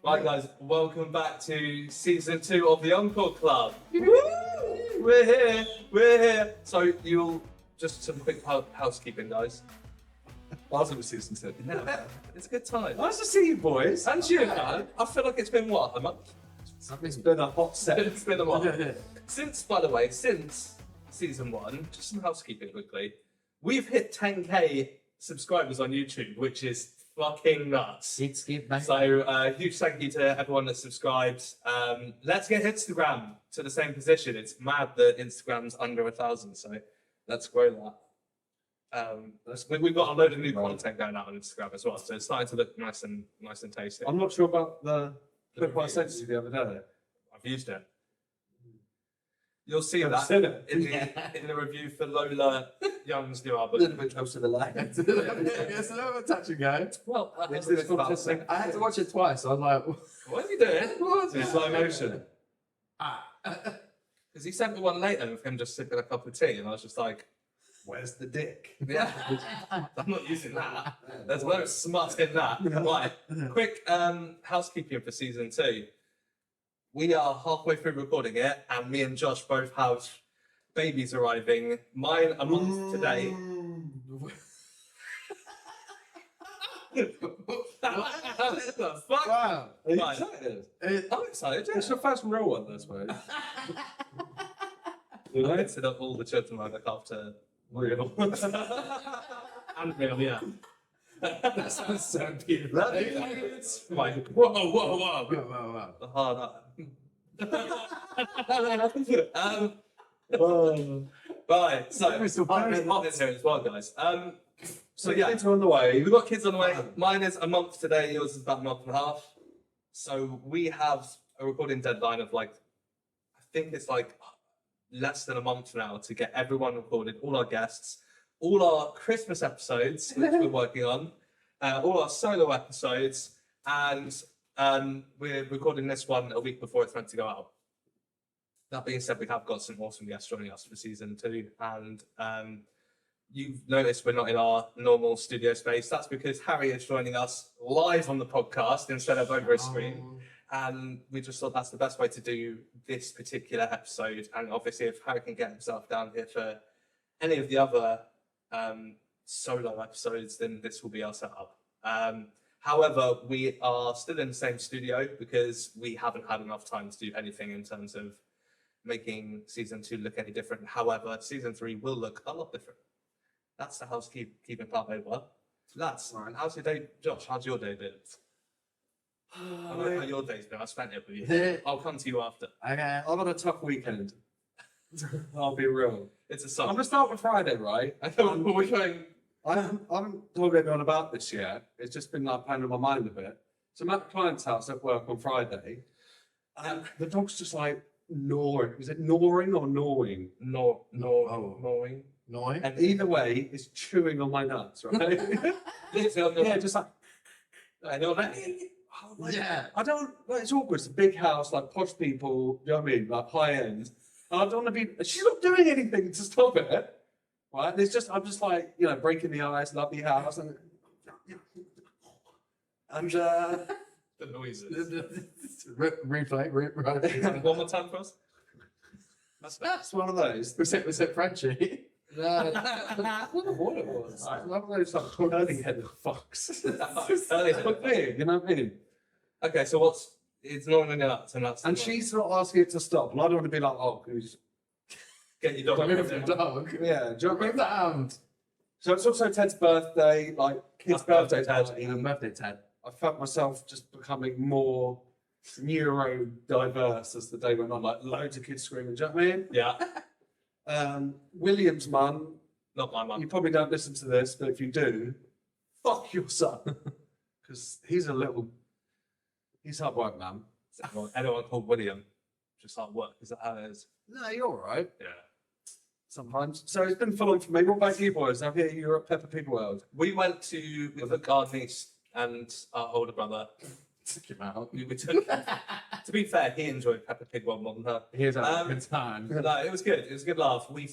Right, guys, welcome back to season 2 of the Encore Club. Woo! We're here. So you'll just some quick housekeeping, guys. Last it was season 2. Yeah, it's a good time. Nice to see you, boys. And you, man. I feel like it's been what, a month? It's been a hot set. It's been a month. Since season 1, just some housekeeping quickly. We've hit 10k subscribers on YouTube, which is fucking nuts. It's good, mate. So huge thank you to everyone that subscribed. Let's get Instagram to the same position. It's mad that Instagram's under 1,000, so let's grow that. We've got a load of new content going out on Instagram as well, so it's starting to look nice and tasty. I'm not sure about the clip I sent you the other day. I've used it. You'll see I've that seen it. in the review for Lola Young's new A album. little bit close to the light. It's a little bit touch and go. Well, This is contesting. I had to watch it twice. I was like, what are you doing? It's in slow motion. Because he sent me one later of him just sipping a cup of tea, and I was just like, Where's the dick? yeah, I'm not using that. There's no smut in that. Right, quick housekeeping for season 2. We are halfway through recording it, and me and Josh both have babies arriving. Mine a month today. What the fuck? Wow. Are you Right. excited? I'm excited. It's your first real one, I suppose. You I know? consider all the children I look after real. And real, yeah. that sounds so beautiful. Right. Whoa, whoa, whoa. The hard up. Right, so Very hot in here as well, guys. So yeah, kids are on the way. We've got kids on the way. Mine is a month today, yours is about a month and a half. So we have a recording deadline of I think it's less than a month now to get everyone recorded, all our guests, all our Christmas episodes, which we're working on, all our solo episodes, and we're recording this one a week before it's meant to go out. That being said, we have got some awesome guests joining us for season 2, and you've noticed we're not in our normal studio space. That's because Harri is joining us live on the podcast instead of over a screen. And we just thought that's the best way to do this particular episode. And obviously, if Harri can get himself down here for any of the other solo episodes, then this will be our setup. However, we are still in the same studio because we haven't had enough time to do anything in terms of making season 2 look any different. However, season 3 will look a lot different. That's the housekeeping part over. That's right. How's your day, Josh? How's your day been? I know how your day's been. I spent it with you. I'll come to you after. Okay. I've had a tough weekend. I'll be real. It's a I'm song. gonna start with Friday, right? I know we're going. I haven't told everyone about this yet. It's just been playing on my mind a bit. So I'm at the client's house at work on Friday, and the dog's just gnawing. Is it gnawing or gnawing? Gnawing. Annoying. And either way, it's chewing on my nuts, right? Yeah, just I know that. Yeah. I don't. It's awkward. It's a big house, posh people. You know what I mean? High end. And I don't want to be. She's not doing anything to stop it, right? And I'm just breaking the ice, lovely house, and The noises. Replay. One more time for us. that's one of those. Was it Frenchie? I don't know what it was. I love those curly-headed fucks. You know what I mean? Okay, so it's normally nuts and that's. And she's not asking it to stop, and I don't want to be like, oh, who's get your dog. Move the dog. yeah. Do you know what I Move mean? the hound. So it's also Ted's birthday, kids' birthday party. Birthday, Ted. I felt myself just becoming more neurodiverse as the day went on, loads of kids screaming. Do you know what I mean? Yeah, William's mum, not my mum. you probably don't listen to this, but if you do, fuck your son. Because he's hard work, man. Anyone called William, just hard work. Is that how it is? No, you're all right. Yeah. Sometimes. So it's been full on for me. What about you boys? I hear you're at Peppa Pig World. We took our niece and our older brother. Took him out. We took. To be fair, he enjoyed Peppa Pig one more than her. Here's a good time. No, it was good. It was a good laugh. I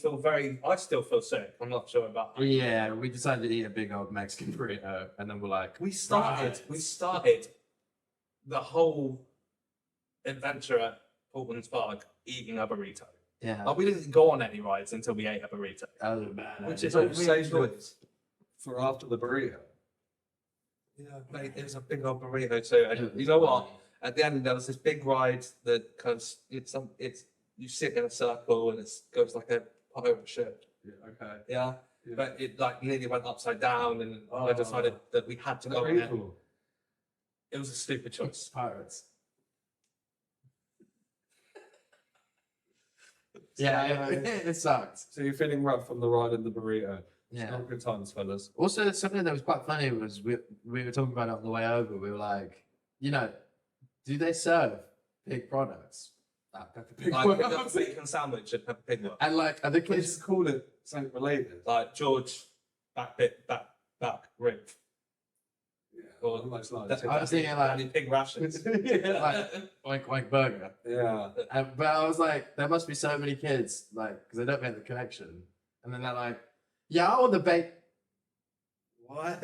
still feel sick. I'm not sure about that. Yeah, we decided to eat a big old Mexican burrito, and then we're like, We started the whole adventure at Portland's Park eating a burrito. Yeah. Like, we didn't go on any rides until we ate a burrito. Oh man. Which is So a you weird saved it choice. for after the burrito. Yeah, mate, it was a big old burrito too. And you know what? At the end, there was this big ride that kind of it's you sit in a circle and it goes like a pirate ship. Yeah, okay. Yeah, Yeah. but it like nearly went upside down, and I decided that we had to go Very on it. cool. It was a stupid choice. Pirates. Yeah, it sucked. So you're feeling rough from the ride and the burrito. Yeah. Not good times, fellas. Also, something that was quite funny was we were talking about it on the way over. We were like, you know, do they serve pig products? At Peppa Pig Like World? a bacon sandwich at Peppa Pig World. And like, are the Let's kids? call it something related. Like George back rib. Yeah, Or- almost like That- I was thinking like- Danny pig rations. yeah. Like oink burger. Yeah. But I was like, there must be so many kids, like, because they don't make the connection. And then they're like, yeah, I want the bake. What?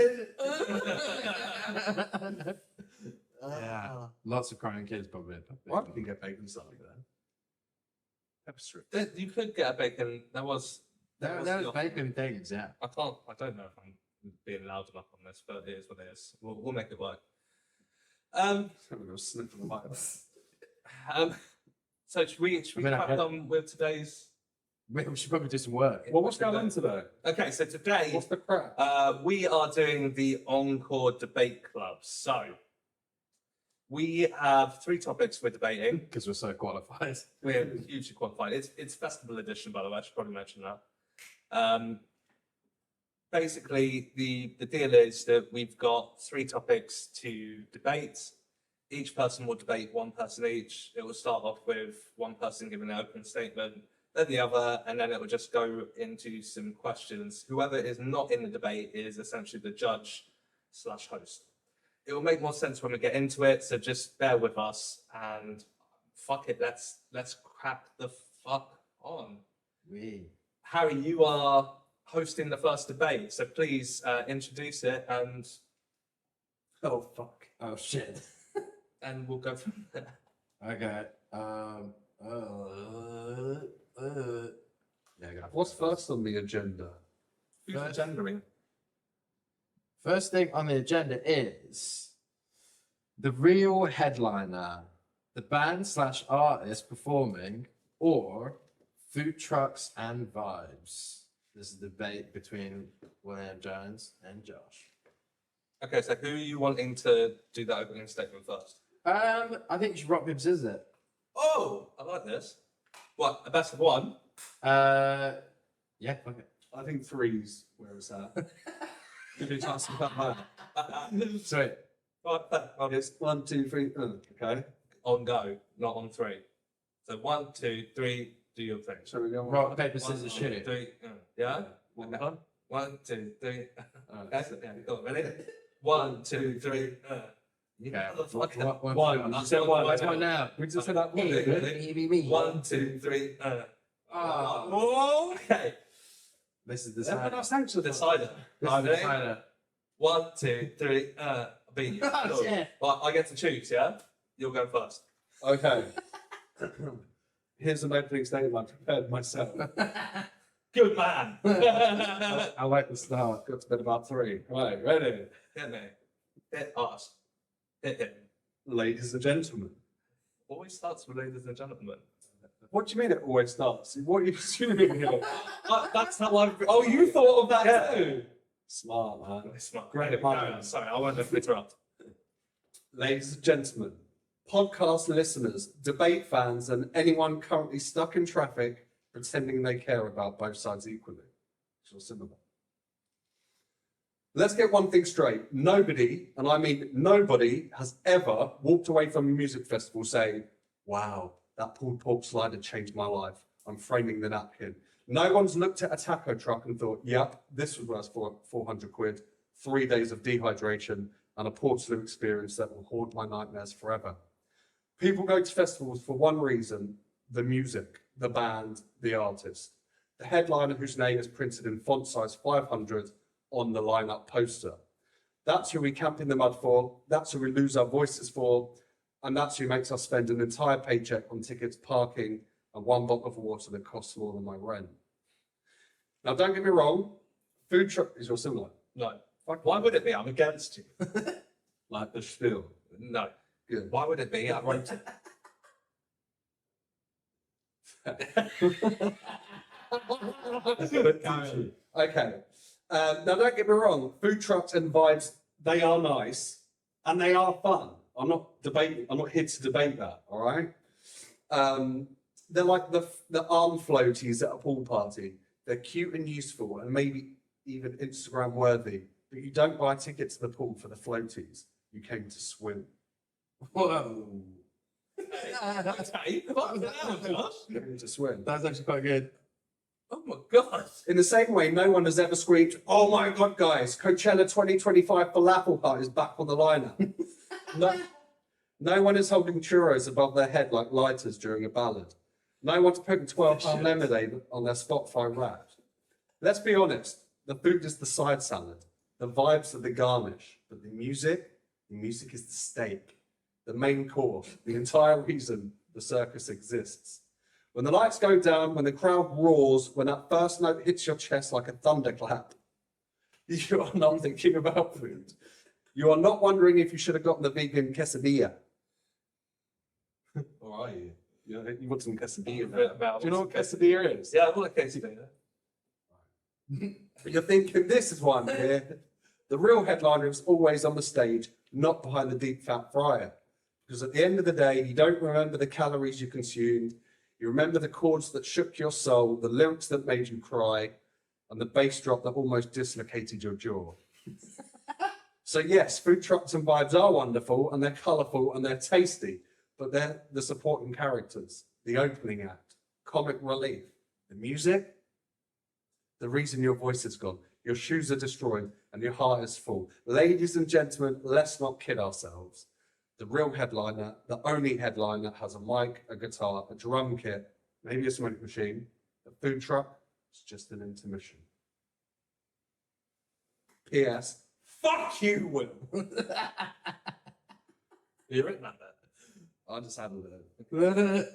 Yeah, lots of crying kids probably. Why did you get bacon something then? Pepper strip. You could get a bacon. There was There was bacon things, yeah. I don't know if I'm being loud enough on this, but it is what it is. We'll make it work. I'm going to sniff on the mic. So should we I mean, I crack had- on with today's? We should probably do some work. Well, what's going on today? Okay, so today What's the crap? we are doing the Encore Debate Club. So we have 3 topics we're debating. Because we're so qualified. We're hugely qualified. It's festival edition, by the way. I should probably mention that. Basically, the deal is that we've got 3 topics to debate. Each person will debate one person each. It will start off with one person giving an opening statement, then the other, and then it will just go into some questions. Whoever is not in the debate is essentially the judge/host. It will make more sense when we get into it, so just bear with us and fuck it, let's crack the fuck on. We. Harry, you are hosting the first debate, so please introduce it and Oh, fuck. Oh shit. we'll go from there. Okay. Yeah, go. What's first on the agenda? Who's First- gendering? First thing on the agenda is the real headliner, the band/artist performing, or food trucks and vibes. This is a debate between William Jones and Josh. Okay, so who are you wanting to do that opening statement first? I think you should rock paper scissors it. Oh, I like this. What, a best of one? Yeah, fuck it. I think 3's where it's at. Give you a chance to cut higher. Sweet. It's 1, 2, 3. Okay. On go, not on 3. So 1, 2, 3, do your thing. Shall we go on? Rock, paper, 1, scissors, 2, shoot. 3, yeah? One Okay. time? 1, 2, 3. Alright. Okay, yeah, go on, ready? 1, 2, 3. You Okay. motherfucker. One. You said one. That's one now. We just said that one. Ready? 1, 2, 3. Oh. Okay. This is the Yeah, side. that's actually Decider. This Right, is the ready? cider. 1, 2, 3. Beat you. Oh, Cool. shit. Right, I get to choose, yeah? You'll go first. Okay. Here's an opening statement I prepared myself. Good man. I like the start. Got to bed about 3. Right, ready? Hit me. Hit us. Hit him. Ladies and gentlemen. Always starts with ladies and gentlemen. What do you mean it always starts? What are you assuming here? That's how I. Oh, you thought of that Yeah. too. Smart, man. Really smart. Great Anyway, mind. carry on. Sorry, I won't interrupt. Ladies and gentlemen, podcast listeners, debate fans, and anyone currently stuck in traffic pretending they care about both sides equally. It's all similar. Let's get one thing straight. Nobody, and I mean nobody, has ever walked away from a music festival saying, wow, that pulled pork slider changed my life. I'm framing the napkin. No one's looked at a taco truck and thought, yep, this was worth 400 quid, 3 days of dehydration, and a Portaloo experience that will haunt my nightmares forever. People go to festivals for one reason: the music, the band, the artist. The headliner whose name is printed in font size 500 on the lineup poster. That's who we camp in the mud for. That's who we lose our voices for. And that's who makes us spend an entire paycheck on tickets, parking, and one bottle of water that costs more than my rent. Now, don't get me wrong, food truck is your similar. No. Why would it be? I'm against you. Like the spiel. No. Good. Why would it be? I wrote it. Okay. Now, don't get me wrong. Food trucks and vibes, they are nice and they are fun. I'm not here to debate that. All right. They're like the arm floaties at a pool party. They're cute and useful and maybe even Instagram worthy. But you don't buy tickets to the pool for the floaties. You came to swim. Whoa. Okay. What was that, Josh? You came to swim. That's actually quite good. Oh my god. In the same way, no one has ever screamed, "Oh my God, guys, Coachella 2025 Falafel Hut is back on the lineup." No one is holding churros above their head like lighters during a ballad. No one's putting 12-pound lemonade on their Spotify Wrapped. Let's be honest, the food is the side salad, the vibes are the garnish, but the music is the steak, the main course, the entire reason the circus exists. When the lights go down, when the crowd roars, when that first note hits your chest like a thunderclap, you are not thinking about food. You are not wondering if you should have gotten the vegan quesadilla. Or are you? You want some quesadilla? Do you know what quesadilla is? Yeah, I want a quesadilla. But you're thinking, this is why I'm here. The real headliner is always on the stage, not behind the deep fat fryer. Because at the end of the day, you don't remember the calories you consumed. You remember the chords that shook your soul, the lyrics that made you cry, and the bass drop that almost dislocated your jaw. So yes, food trucks and vibes are wonderful, and they're colourful, and they're tasty, but they're the supporting characters, the opening act, comic relief, the music, the reason your voice is gone, your shoes are destroyed, and your heart is full. Ladies and gentlemen, let's not kid ourselves. The real headliner, the only headliner, has a mic, a guitar, a drum kit, maybe a smoke machine. A food truck, it's just an intermission. P.S. Fuck you, Will. You written that there? I just handled it.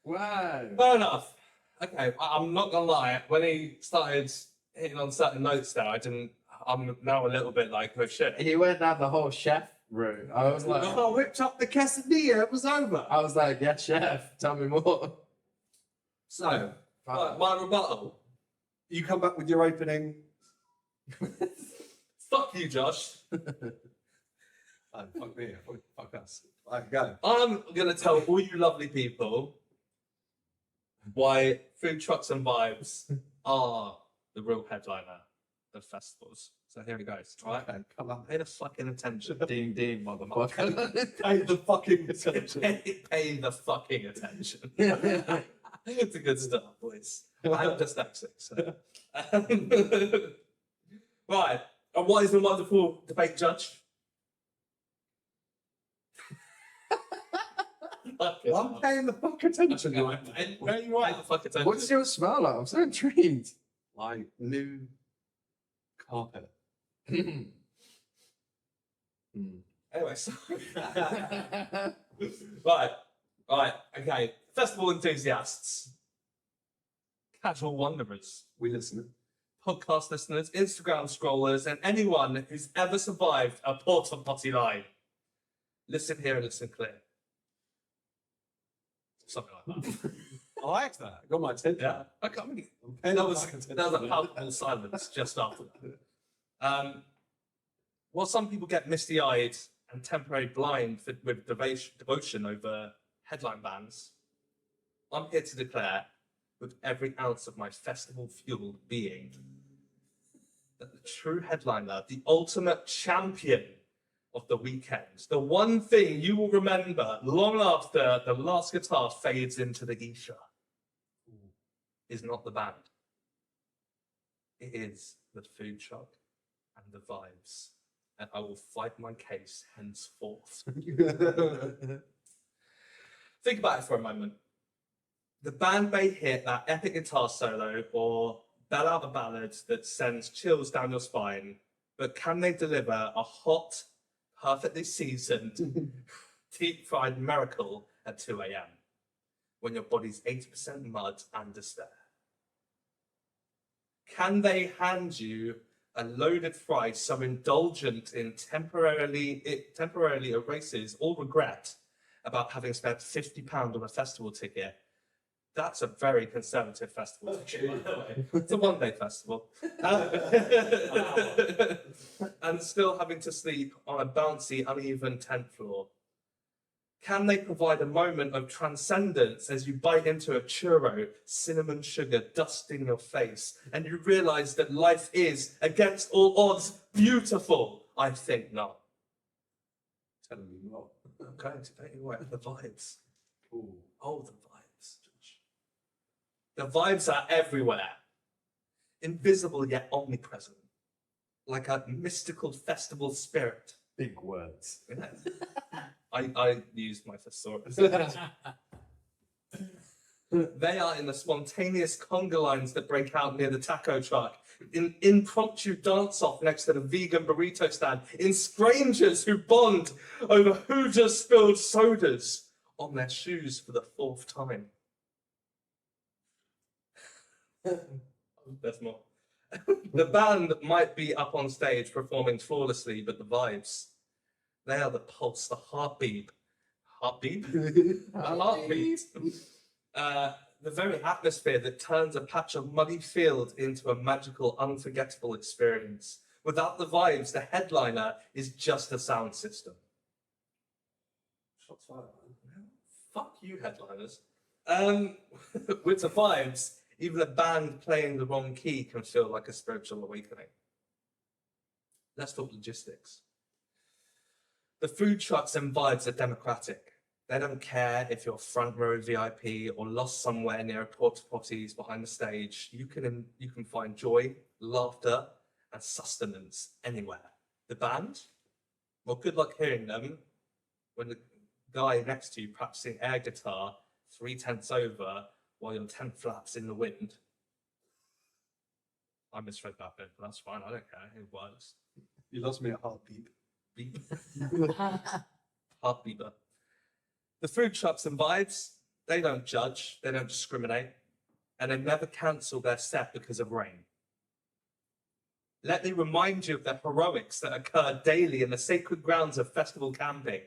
Wow. Fair enough. Okay, I'm not gonna lie. When he started hitting on certain notes there, I'm now a little bit like, oh shit. He went down the whole chef route. I was like, I whipped up the quesadilla, it was over. I was like, yeah, chef, tell me more. So, My rebuttal. you come back with your opening. Fuck you, Josh. Oh, fuck me, fuck us. Right, go. I'm gonna tell all you lovely people why food trucks and vibes are the real headliner of festivals. So here it goes. Right? Okay, come on. Pay the fucking attention. Ding ding, motherfucker. Pay the fucking attention. Pay the fucking attention. It's a good start, boys. I'm dyslexic, so. Right. A wise and wonderful debate judge. I'm paying the fuck attention. Where you at? The fuck attention. What does yours smell like? I'm so intrigued. Like new carpet. Anyway, so right, okay. Festival enthusiasts, casual wanderers, We listen. podcast listeners, Instagram scrollers, and anyone who's ever survived a porta potty line. Listen here and listen clear. Something like that. I like that. Got my attention. Yeah. Okay, I mean, I'm paying that the was fucking attention. that was a palpable silence just after that. While some people get misty-eyed and temporarily blind with devotion over headline bands, I'm here to declare, with every ounce of my festival-fueled being, that the true headliner, the ultimate champion of the weekend, the one thing you will remember long after the last guitar fades into the ether, is not the band. It is the food truck and the vibes. And I will fight my case henceforth. Think about it for a moment. The band may hit that epic guitar solo or bell out a ballad that sends chills down your spine, but can they deliver a hot, perfectly seasoned, deep-fried miracle at 2 a.m. when your body's 80% mud and despair? Can they hand you a loaded fry so indulgent it temporarily erases all regret about having spent £50 on a festival ticket? That's a very conservative festival ticket, by the way. It's a one-day festival. And still having to sleep on a bouncy, uneven tent floor. Can they provide a moment of transcendence as you bite into a churro, cinnamon sugar dusting your face, and you realize that life is, against all odds, beautiful? I think not. Telling me not. I'm going to tell you what, the vibes. Ooh. Oh, the vibes. The vibes are everywhere. Invisible yet omnipresent. Like a mystical festival spirit. Big words. I used my thesaurus. They are in the spontaneous conga lines that break out near the taco truck, in impromptu dance-off next to the vegan burrito stand, in strangers who bond over who just spilled sodas on their shoes for the 4th time. There's more. The band might be up on stage performing flawlessly, but the vibes, they are the pulse, the heartbeat. Heartbeat? Heartbeat. The very atmosphere that turns a patch of muddy field into a magical, unforgettable experience. Without the vibes, the headliner is just a sound system. Shots fired, man. Fuck you, headliners. With the vibes, even a band playing the wrong key can feel like a spiritual awakening. Let's talk logistics. The food trucks and vibes are democratic. They don't care if you're front row VIP or lost somewhere near a porta potties behind the stage. You can find joy, laughter, and sustenance anywhere. The band? Well, good luck hearing them when the guy next to you practicing air guitar 3 tenths over while your tent flaps in the wind. I misread that bit, but that's fine. I don't care. It works. You lost me at heartbeat. Beep. Heartbeeper. The food trucks and vibes, they don't judge, they don't discriminate, and they never cancel their set because of rain. Let me remind you of the heroics that occur daily in the sacred grounds of festival camping.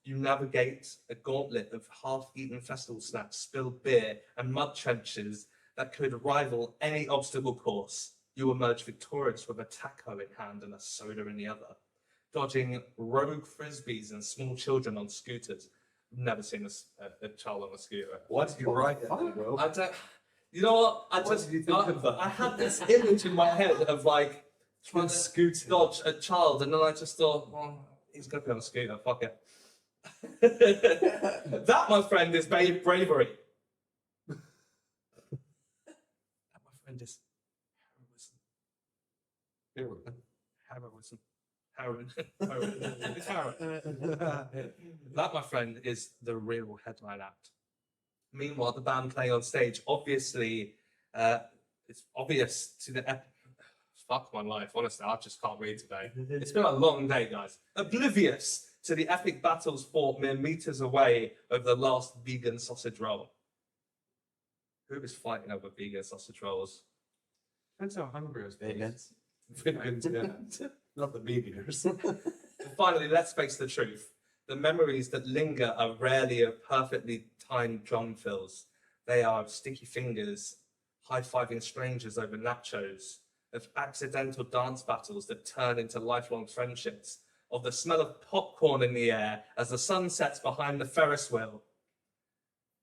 You navigate a gauntlet of half-eaten festival snacks, spilled beer, and mud trenches that could rival any obstacle course. You emerge victorious with a taco in hand and a soda in the other, dodging rogue frisbees and small children on scooters. I've never seen a child on a scooter. Why did you write that, Will? I don't. You know what? I had this image in my head of like trying to dodge a child, and then I just thought, well, he's gonna be on a scooter. Fuck it. That, my friend, is bravery. That, my friend, is heroism. Heroin. It's heroin. That, my friend, is the real headline act. Meanwhile, the band playing on stage, obviously, it's obvious to the... Fuck my life, honestly, I just can't read today. It's been a long day, guys. Oblivious to the epic battles fought mere meters away over the last vegan sausage roll. Who is fighting over vegan sausage rolls? Depends how hungry I was. Vegans. Vegans, yeah. Not the meteors. And finally, let's face the truth. The memories that linger are rarely of perfectly timed drum fills. They are of sticky fingers, high-fiving strangers over nachos, of accidental dance battles that turn into lifelong friendships, of the smell of popcorn in the air as the sun sets behind the Ferris wheel.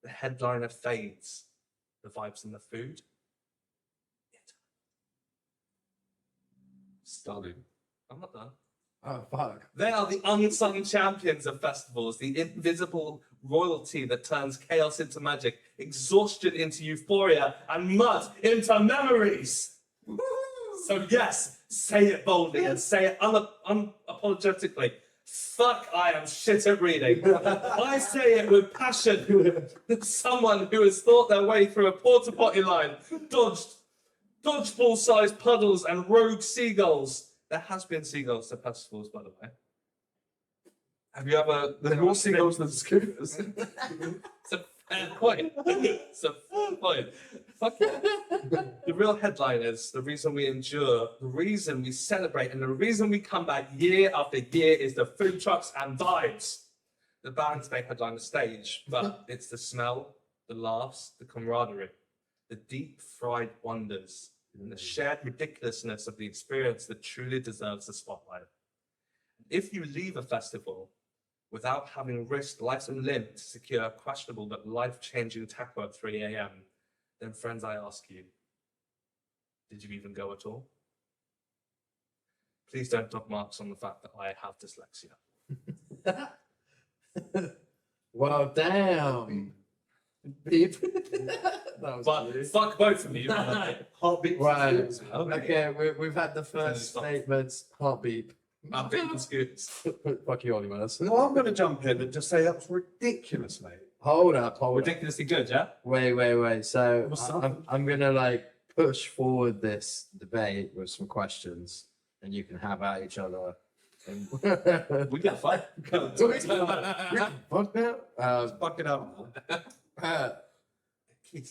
The headliner fades. The vibes in the food. Stunning. I'm not done. Oh, fuck. They are the unsung champions of festivals, the invisible royalty that turns chaos into magic, exhaustion into euphoria, and mud into memories. So yes, say it boldly and say it unapologetically. Fuck, I am shit at reading. I say it with passion. Someone who has thought their way through a porta potty line, dodged dodgeball-sized puddles and rogue seagulls. There has been seagulls to festivals, by the way. Have you ever? The more seagulls than scooters. It's a fair point. It's a fair point. Fuck it. The real headline is the reason we endure, the reason we celebrate, and the reason we come back year after year is the food trucks and vibes. The bands may headline the stage, but it's the smell, the laughs, the camaraderie, the deep fried wonders, and the shared ridiculousness of the experience that truly deserves the spotlight. If you leave a festival without having risked life and limb to secure a questionable but life-changing taco at 3 a.m., then friends, I ask you, did you even go at all? Please don't dog marks on the fact that I have dyslexia. Well, damn. Beep. That was But good. fuck both of you. Heartbeat. Right. Okay. Okay, we've had the first Stop. statements. Heartbeat. I'm beating the scoots. Fuck you, Olimars. No, I'm going to jump in and just say that was ridiculous, mate. Hold up. Ridiculously good, yeah? Wait. So What's I'm gonna like push forward this debate with some questions, and you can have at each other. And We got fight. Fuck now. Fuck it up.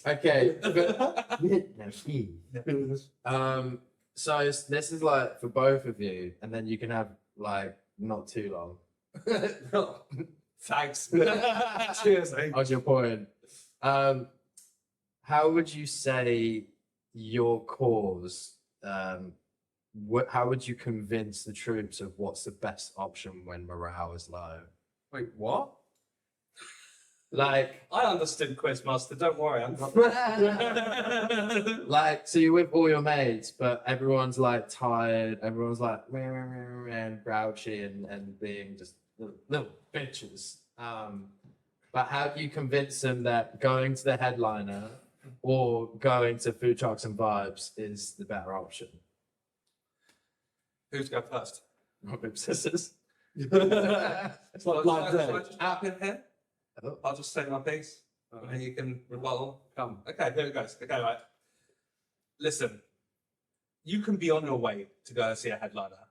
Okay. So this is like for both of you, and then you can have like not too long. Thanks. Cheers, mate. What's your point? How would you say your cause? How would you convince the troops of what's the best option when morale is low? Wait, what? Like, I understood Quizmaster, don't worry. I'm not. like, so you're with all your mates, but everyone's like tired. Everyone's like and grouchy and being just little bitches. But how do you convince them that going to the headliner or going to food trucks and vibes is the better option? Who's going first? Robin sisters. It's Shall like I blind shall I date. just jump in here? Oh. I'll just say my piece, and then you can rebuttal. Come. Okay, here it goes. Okay, right. Listen, you can be on your way to go and see a headliner,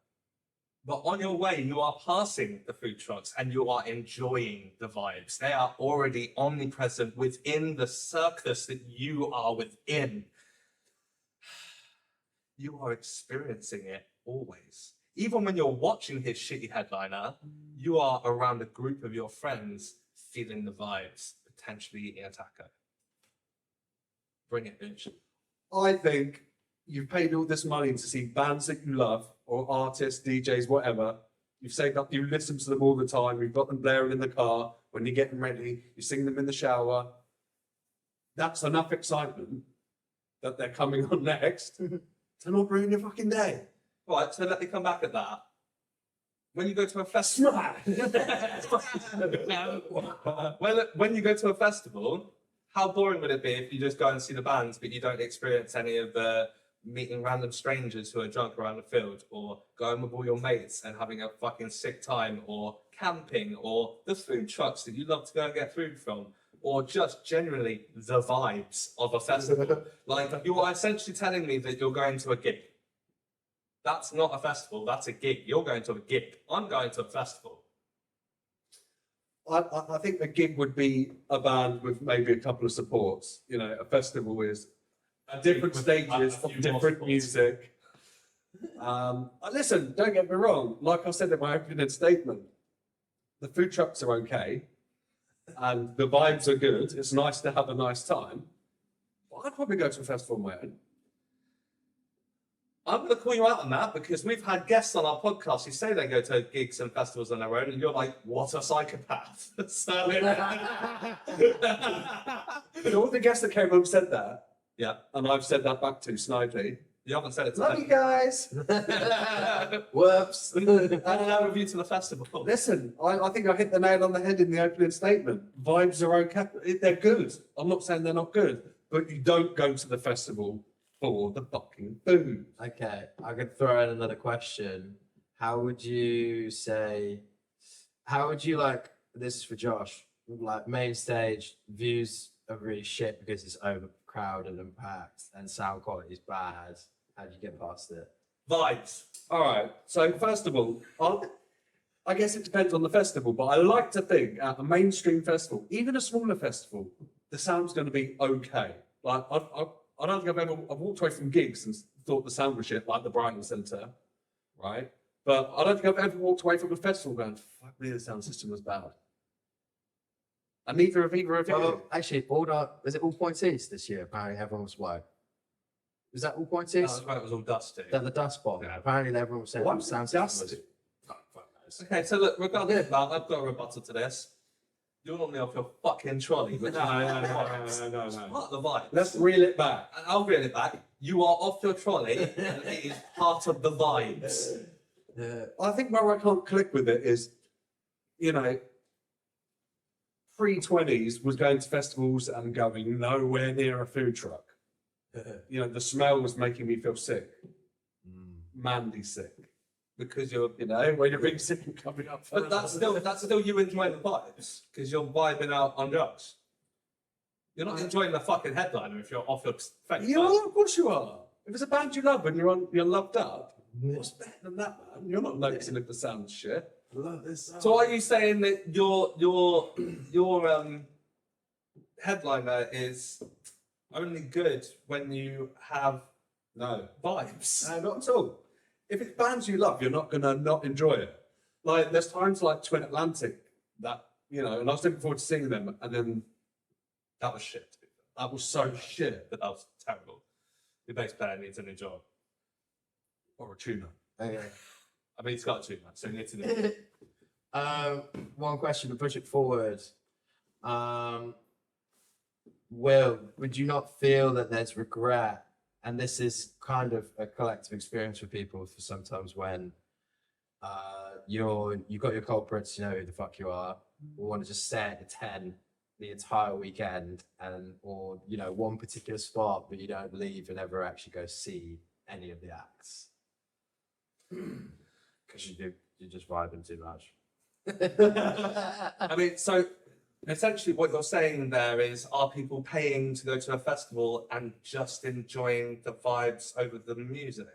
but on your way, you are passing the food trucks and you are enjoying the vibes. They are already omnipresent within the circus that you are within. You are experiencing it always. Even when you're watching his shitty headliner, you are around a group of your friends feeling the vibes, potentially eating a taco. Bring it, bitch. I think you've paid all this money to see bands that you love, or artists, DJs, whatever. You've saved up, you listen to them all the time, you've got them blaring in the car, when you're getting ready, you sing them in the shower. That's enough excitement that they're coming on next to not ruin your fucking day. Right, so let me come back at that. When you go to a festival, when you go to a festival, how boring would it be if you just go and see the bands, but you don't experience any of the meeting random strangers who are drunk around the field, or going with all your mates and having a fucking sick time, or camping, or the food trucks that you love to go and get food from, or just generally the vibes of a festival? Like, you are essentially telling me that you're going to a gig. That's not a festival, that's a gig. You're going to a gig. I'm going to a festival. I think a gig would be a band with maybe a couple of supports. You know, a festival is different stages of different music. Listen, don't get me wrong. Like I said in my opening statement, the food trucks are okay, and the vibes are good. It's nice to have a nice time. But I'd probably go to a festival on my own. I'm going to call you out on that because we've had guests on our podcast who say they go to gigs and festivals on their own, and you're like, what a psychopath. So, All the guests that came on said that, yeah, and I've said that back to snidely. you haven't said it to Love you guys. Whoops. And now with you to the festival. Listen, I think I hit the nail on the head in the opening statement. Vibes are okay. They're good. I'm not saying they're not good, but you don't go to the festival for the fucking food. Okay, I could throw in another question. How would you like, this is for Josh, like main stage, views are really shit because it's overcrowded and packed and sound quality is bad. How do you get past it? Vibes. All right. So first of all, I guess it depends on the festival, but I like to think at a mainstream festival, even a smaller festival, the sound's going to be okay. Like I don't think I've walked away from gigs and thought the sound was shit, like the Brighton Centre, right? But I don't think I've ever walked away from a festival going, "Fuck me, the sound system was bad." And neither of you. Well, actually, was it All Points East this year? Apparently, everyone was white. Was that All Points East? It was all dusty. The dust bomb. Yeah. Apparently, everyone was saying Why the was sound it system was. dusty? Oh, fuck knows. Okay, so look, regardless of that, I've got a rebuttal to this. You're normally off your fucking trolley. Which No. It's part of the vibe. Let's reel it back. And I'll reel it back. You are off your trolley, and it is part of the vibes. I think where I can't click with it is, you know, pre-20s was going to festivals and going nowhere near a food truck. You know, the smell was making me feel sick. Mandy sick. Because you're, you know, when you're being sick and coming up. But that's still you enjoying the vibes, because you're vibing out on drugs. You're not enjoying the fucking headliner if you're off your face. You are, of course you are. If it's a band you love and you're loved up, what's better than that, man? You're not noticing if the sound's shit. Love this song. So are you saying that your headliner is only good when you have No. vibes? No, not at all. If it's bands you love, you're not going to not enjoy it. Like, there's times like Twin Atlantic that, you know, and I was looking forward to seeing them, and then That was shit. To be fair. that was so shit. That was terrible. The bass player needs a new job. Or a tuner. Okay. I mean, he's got a 2 months, so he needs a new job. One question to push it forward. Will, would you not feel that there's regret? And this is kind of a collective experience for people for sometimes when you've got your culprits, you know who the fuck you are, or want to just stay at the 10 the entire weekend, and or you know one particular spot, but you don't leave and ever actually go see any of the acts because you're just vibing too much. I mean, so essentially what you're saying there is, are people paying to go to a festival and just enjoying the vibes over the music?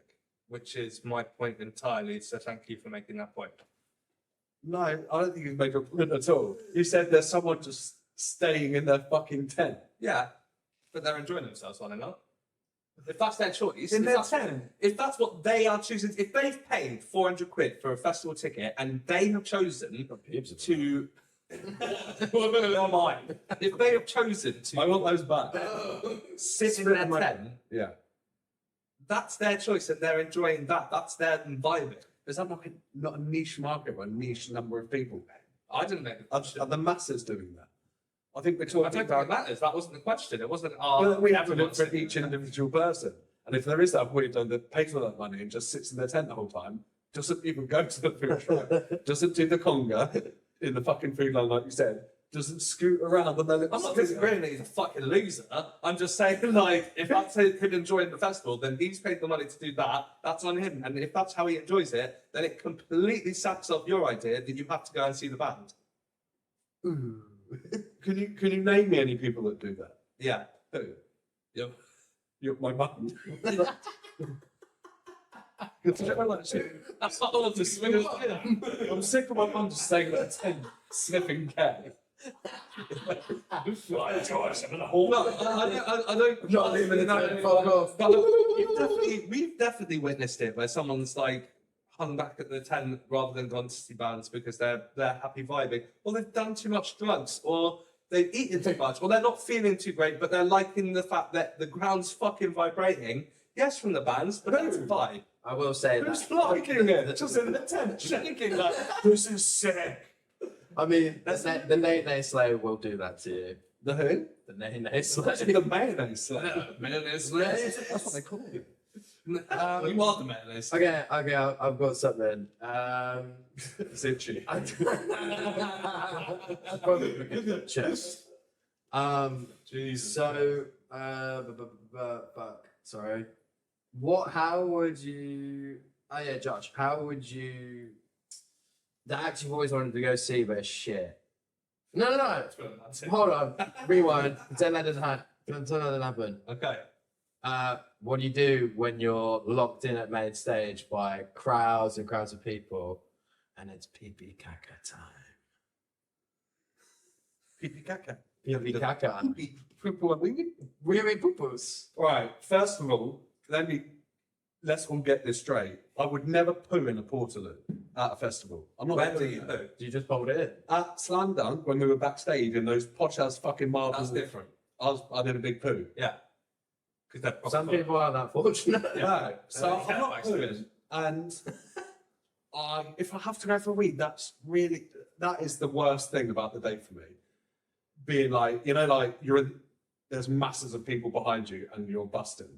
Which is my point entirely, so thank you for making that point. No, I don't think you've made a point at all. You said there's someone just staying in their fucking tent. Yeah, but they're enjoying themselves, are they not? If that's their choice, In if their that's- tent? if that's what they are choosing, if they've paid 400 quid for a festival ticket and they have chosen to never mind. If they have chosen I to want those back. sit in their tent, Yeah. that's their choice and they're enjoying that. That's their vibing. Is that not a niche market or a niche number of people? I didn't make Are the masses doing that? I think we're I talking don't think about it matters. That wasn't the question. It wasn't. well, we have to look everyone's for sitting each there. individual person. And if there is that weirdo that pays all that money and just sits in their tent the whole time, doesn't even go to the food truck, doesn't do the conga in the fucking food line like you said, doesn't scoot around on their little I'm not scooter. disagreeing that he's a fucking loser. I'm just saying, like, if that's him enjoying the festival, then he's paid the money to do that. That's on him. And if that's how he enjoys it, then it completely sacks off your idea that you have to go and see the band. Ooh. Can you name me any people that do that? Yeah. Who? Yep. You're my mum. That's not all to swing. I'm sick of my mum just saying that 10 sniffing cat. No, I don't. Not leaving it there, fuck off. But look, we've definitely witnessed it where someone's like hung back at the tent rather than gone to see bands because they're happy vibing, or they've done too much drugs, or they've eaten too much, or they're not feeling too great, but they're liking the fact that the ground's fucking vibrating. Yes, from the bands, but that's a vibe. I will say Who's that. liking it? Just in the tent, shaking like, this is sick. I mean, the Nay Slayer will do that to you. The who? The Nay Slayer. The mayonnaise slayer. Mayonnaise. That's what they call it. You are the mayonnaise. Okay, I've got something. It's itchy. I've probably look at the chest. Jesus. So, fuck, sorry. How would you, oh yeah, Josh, how would you, the act you've always wanted to go see, but it's shit. No. Hold on, rewind. Pretend that didn't happen. Okay. What do you do when you're locked in at main stage by crowds and crowds of people and it's pee-pee caca time. Pee-pee caca. Pee-pee caca. Poo-poo and wee-wee. Wee-wee poo-poos. Right, first of all, let's all get this straight. I would never poo in a portaloo at a festival. I'm not Where do doing you that. poo? Do you just hold it in? At Slam Dunk, when we were backstage in those posh ass fucking marbles, That's different. I did a big poo. Yeah. Because Some people aren't that fortunate. No, so Yeah, I'm not backstage. pooing. And if I have to go for a week, that is the worst thing about the day for me. Being like, like there's masses of people behind you and you're busting.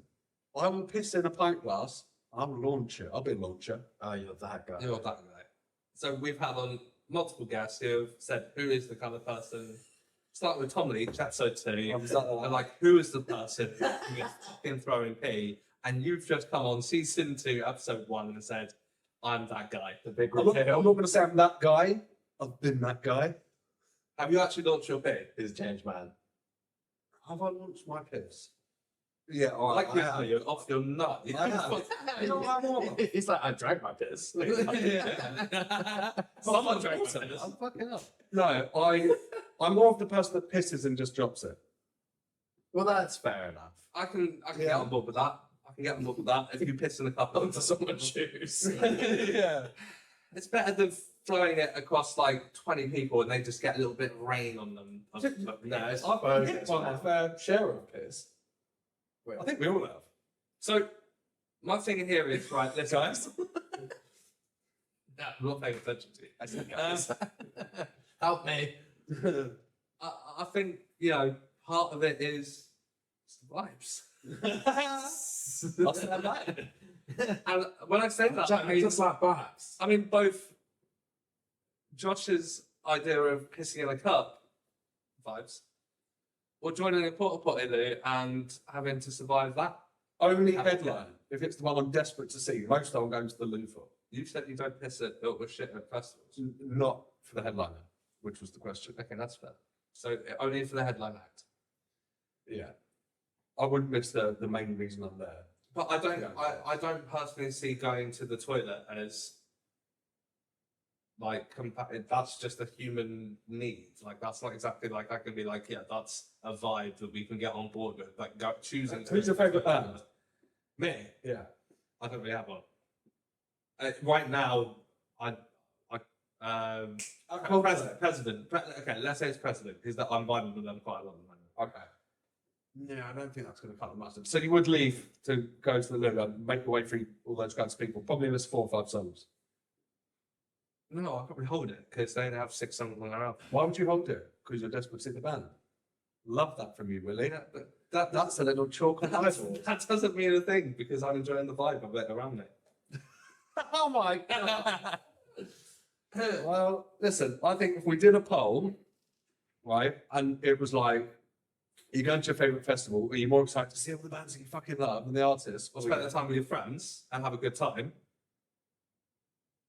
I will piss in a pint glass. I'll launch it. I'll be a launcher. Oh, you're that guy. You're that guy. So we've had on multiple guests who have said, who is the kind of person, starting with Tom Leach, episode 2, and like, who is the person who is fucking throwing pee? And you've just come on season 2, episode 1, and said, I'm that guy. The big I'm not reveal. going to say I'm that guy. I've been that guy. Have you actually launched your pee? He's a changed man. Have I launched my piss? Yeah, Like you're off your nut. I have. He's like, I drank my piss. Someone drank some. I'm fucking up. No, I'm more of the person that pisses and just drops it. Well, that's fair enough. I can get on board with that. I can get on board with that. If you piss in a cup onto someone's shoes. Yeah. It's better than throwing it across like 20 people and they just get a little bit of rain on them. No, it's I've fine. hit my fair share of piss. Wait, I think we all have. So, my thing here is, right, listen. Guys? No, I'm not paying attention to you. I said guys. Help me. I think, part of it is it's the vibes. I'll say that. And when I say that, I mean, just like backs. I mean, both Josh's idea of pissing in a cup, vibes, or joining a porta potty and having to survive that. Only headline. If it's the one I'm desperate to see, most I'm going to the loo for. You said you don't piss at or shit at festivals. Not for the headliner, which was the question. Okay, that's fair. So only for the headline act. Yeah. I wouldn't miss the main reason I'm there. But I don't personally see going to the toilet as like that's just a human need. Like that's not exactly like I can be like, yeah, that's a vibe that we can get on board with. Like choosing. Who's your favourite band? Me. Yeah. I don't really have one. Right now, president. Okay, let's say it's president because I'm vibing with them quite a lot at the moment. Okay. Yeah, I don't think that's going to cut the mustard. So you would leave to go to the loo and make your way through all those kinds of people. Probably miss 4 or 5 songs. No, I'll probably hold it because they only have 6 songs on their album. Why would you hold it? Because you're desperate to see the band. Love that from you, Willie. That's a little chalk on That doesn't mean a thing because I'm enjoying the vibe of it around me. Oh my god. Well, listen, I think if we did a poll, right, and it was like, are you going to your favourite festival? Are you more excited to see all the bands that you fucking love and the artists? Or spend the time with your friends and have a good time.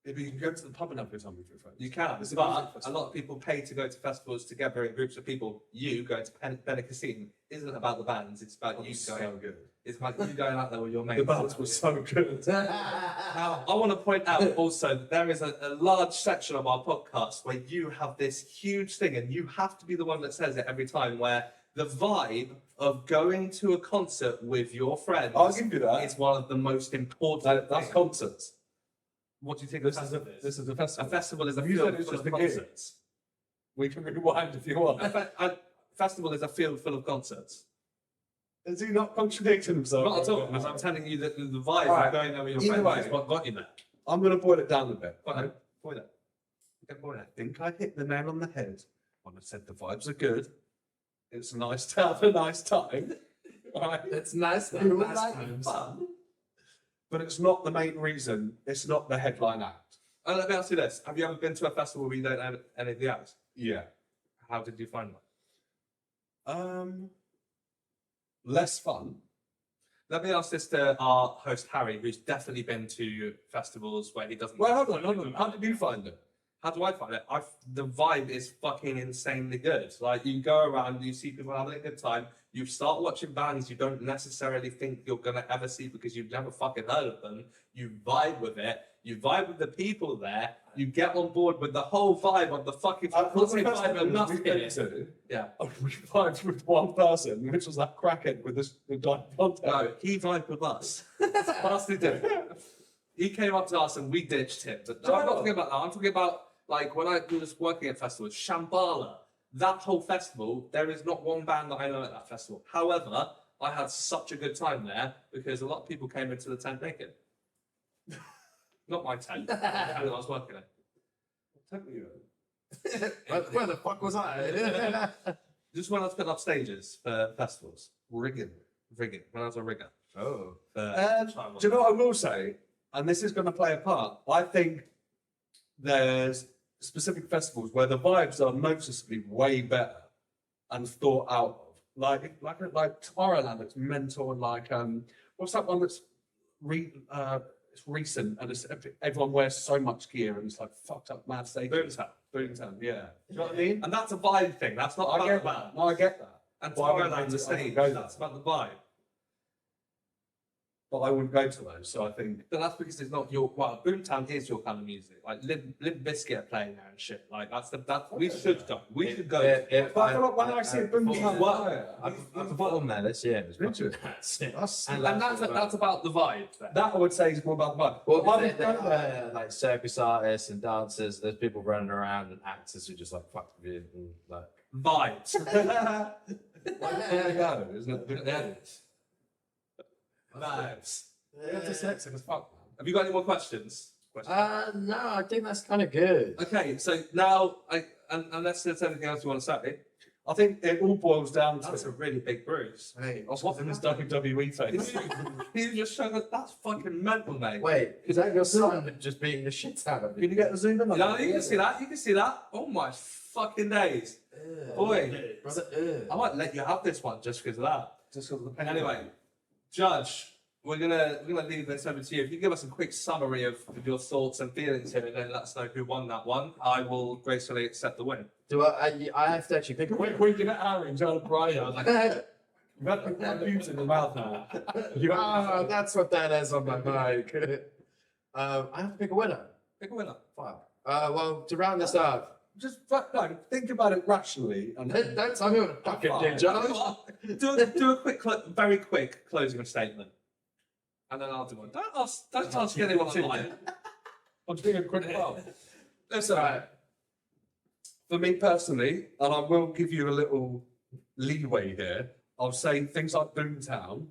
Maybe you can go to the pub and have a good time with your friends. You can, It's a music but a festival. lot of people pay to go to festivals together in groups of people. You going to Benicassim isn't about the bands, it's about you So going. good. It's about you going out there with your mates. The bands were so good. Now, I want to point out also that there is a large section of our podcast where you have this huge thing, and you have to be the one that says it every time, where the vibe of going to a concert with your friends I'll give you that. is one of the most important That's things. concerts. What do you think This a is a festival is? this is a A festival. festival is a You said field it's full just of a gig. concerts. We can rewind if you want. A festival is a field full of concerts. Is he not contradicting himself? Not at all, because I'm telling you that the vibe Right. of going there with your Either friends way. is what got you there. I'm going to boil it down a bit. Go on, point it. Okay, point it. I think I hit the nail on the head when I said the vibes are good. It's nice to have a nice time. Right? It's nice to You have like times. fun. But it's not the main reason. It's not the headline act. Let me ask you this. Have you ever been to a festival where you don't know any of the acts? Yeah. How did you find that? Less fun. Let me ask this to our host, Harry, who's definitely been to festivals where he doesn't... Well, hold on. How did you find it? How do I find it? The vibe is fucking insanely good. Like, you go around, you see people having a good time. You start watching bands you don't necessarily think you're gonna ever see because you've never fucking heard of them. You vibe with it. You vibe with the people there. You get on board with the whole vibe of the fucking. Vibe enough here. Yeah. We vibed with one person, which was that crackhead with the dive contest. No, he vibed with us. Vastly different. He came up to us and we ditched him. But no, I'm not talking about that. I'm talking about like when I was working at festivals, Shambhala. That whole festival, there is not one band that I know at that festival. However, I had such a good time there because a lot of people came into the tent naked. Not my tent, the tent that I was working at. What tent were you in? Where the fuck was I? Just when I was putting up stages for festivals. Rigging. Rigging. When I was a rigger. Oh. Do you know what I will say? And this is going to play a part. I think there's specific festivals where the vibes are noticeably way better and thought out of. Like Tomorrowland, it's mental, and like what's that one that's it's recent and it's, everyone wears so much gear and it's like fucked up mad stages. Boomtown, yeah. Do you know what I mean? And that's a vibe thing. That's not about the band. No, I get that. And But I wouldn't Tomorrowland's a go- I wouldn't stage. go That's about the vibe. But I wouldn't go to those, so I think. But that's because it's not your. Well, Boomtown is your kind of music. Like Limp Bizkit are playing there and shit. Like we should go. We should go. But I feel like when I see a Boomtown player, I performed there this year. It was Richard. And that's about the vibe. There. That I would say is more about the vibe. Well, I would go there. like circus artists and dancers, there's people running around and actors who just like fuck with you and like. Vibes. There you go, isn't it? Yeah. Vibes. You're dyslexic as fuck, man. Have you got any more questions? No, I think that's kind of good. Okay, so now, unless there's anything else you want to say, I think it all boils down to. that's a really big bruise. Hey, What's in this WWE face? You just showed that that's fucking mental, mate. wait, is that your son just beating the shit out of Can you? you get the zoom in on No, that? you can see that. You can see that. Oh my fucking days, boy! Brother, I might let you have this one just because of that. Just because of the pen. Anyway, Judge, we're gonna leave this over to you. If you give us a quick summary of your thoughts and feelings here, and then let us know who won that one, I will gracefully accept the win. do I have to actually pick a Quick, get Harri and John Pryor. Like, you've had to put my boobs in the mouth now. Oh, that's what that is on my mic. I have to pick a winner. Pick a winner. Fuck. Well, to round this up, Just no, think about it rationally. And don't tell me what to fucking do, John. Do a quick, very quick closing statement, and then I'll do one. Don't ask anyone online. I'm doing a quick one. Listen, Right. for me personally, and I will give you a little leeway here, I'll say things like Boomtown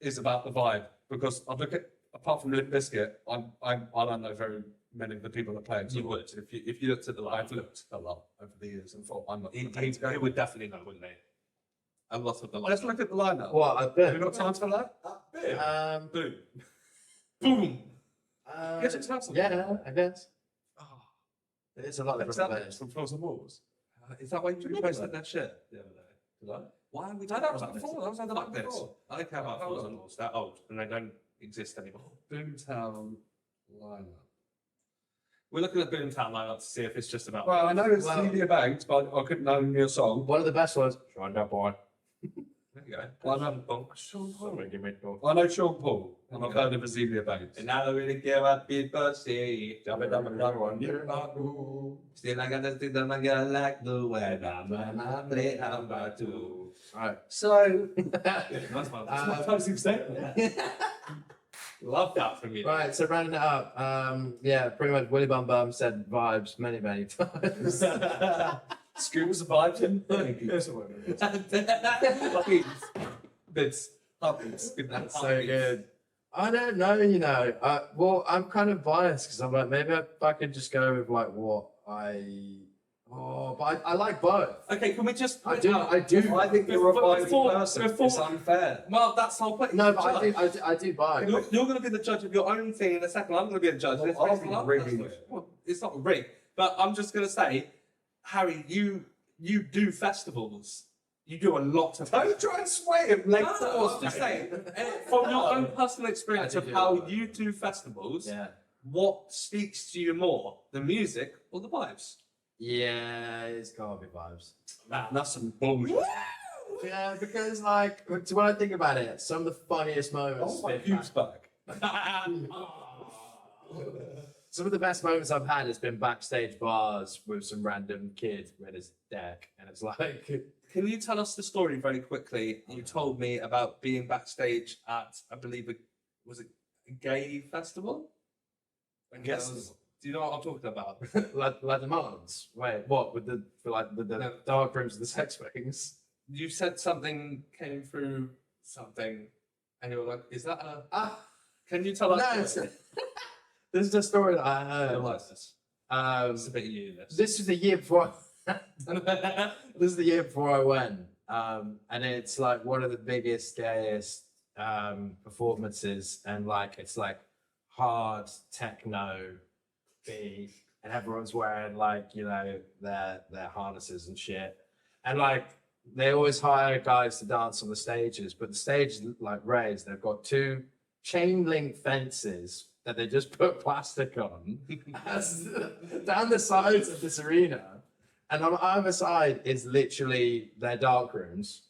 is about the vibe because I look at, apart from Limp Bizkit, I don't know very many of the people that play it. You would if you looked at the I've line. looked a lot over the years and thought I'm not. He would definitely know, wouldn't he? A lot of the Let's look at the line now. What? Have A you got time for that? Boom. Boom. Yes, it's not. Yeah, I guess. Oh, It's a lot of Is different that players. from Floors and Walls? is that why you remember posted that? that shit the other day? Did I? Why are we No, talking that was about before, this? that was on the Fuck night this. before. I don't care about Hold Fools on. and Walls. They're old and they don't exist anymore. Boomtown lineup. We're looking at Boomtown lineup to see if it's just about. Well, I know it's Well- Celia Banks, but I couldn't name your song. One of the best was Shine That Boy. There you go. Well, no. Bonk. Sean Paul. I know Sean Paul, and I've heard of Azealia Banks. And I don't really care what people say. Still, Still, I gotta think that I gotta like the way that I play number two. Alright. So, That's my my closing statement. love that from you. Right, so rounding it up, yeah, pretty much Willy Bum Bum said vibes many, many times. Schools vibes in. Bits. Puppies. That's so good. I don't know, you know. Well, I'm kind of biased because I'm like, maybe I could just go with like what but I like both. Okay, can we just? I do. I think you're a vibey person. It's unfair. Well, that's the whole point. No, but I do buy. You're going to be the judge of your own thing in a second. I'm going to be the judge. Well, It's I'll based be on rigging that's- it. well, it's not rigged, but I'm just going to say, Harry, you do festivals. You do a lot of. Don't try and sway him. Like, No, I'm just saying, from your own personal experience I of do how do a lot. you do festivals, Yeah. what speaks to you more, the music or the vibes? Yeah, it's gotta be vibes. That's some bullshit. Yeah, because like when I think about it, some of the funniest moments. Oh, my pube's back. Some of the best moments I've had has been backstage bars with some random kid with his deck, and it's like, Can you tell us the story very quickly? You told me about being backstage at, I believe, was it a gay festival? I guess. Do you know what I'm talking about? like demands. Wait, what with the No. dark rooms of the sex wings? You said something came through something, and you were like, "Is that a?" Ah, Can you tell us? no, this is a story that I I heard. realise this. It's a bit of you. This was the year before. This is the year before I went, and it's like one of the biggest, gayest performances, and like it's like hard techno beat, and everyone's wearing like their harnesses and shit, and like they always hire guys to dance on the stages, but the stage is like raised. They've got two chain link fences that they just put plastic on down the sides of this arena. And on either side is literally their dark rooms,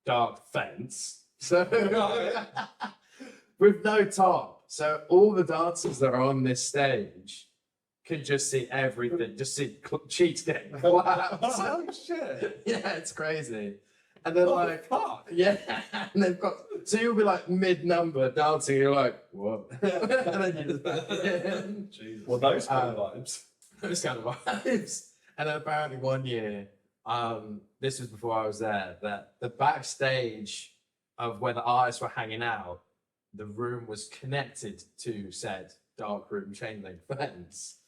dark fence. So with no top. So all the dancers that are on this stage can just see everything, just see cheeks getting collapsed. Oh, shit. Yeah, it's crazy. And they're What the like, fuck? yeah, and they've got, so you'll be like mid-number dancing, and you're like, what? And then you just back in. Jesus. Well, those kind of vibes. Those kind of vibes. And then apparently one year, this was before I was there, that the backstage of where the artists were hanging out, the room was connected to said dark room chain link fence.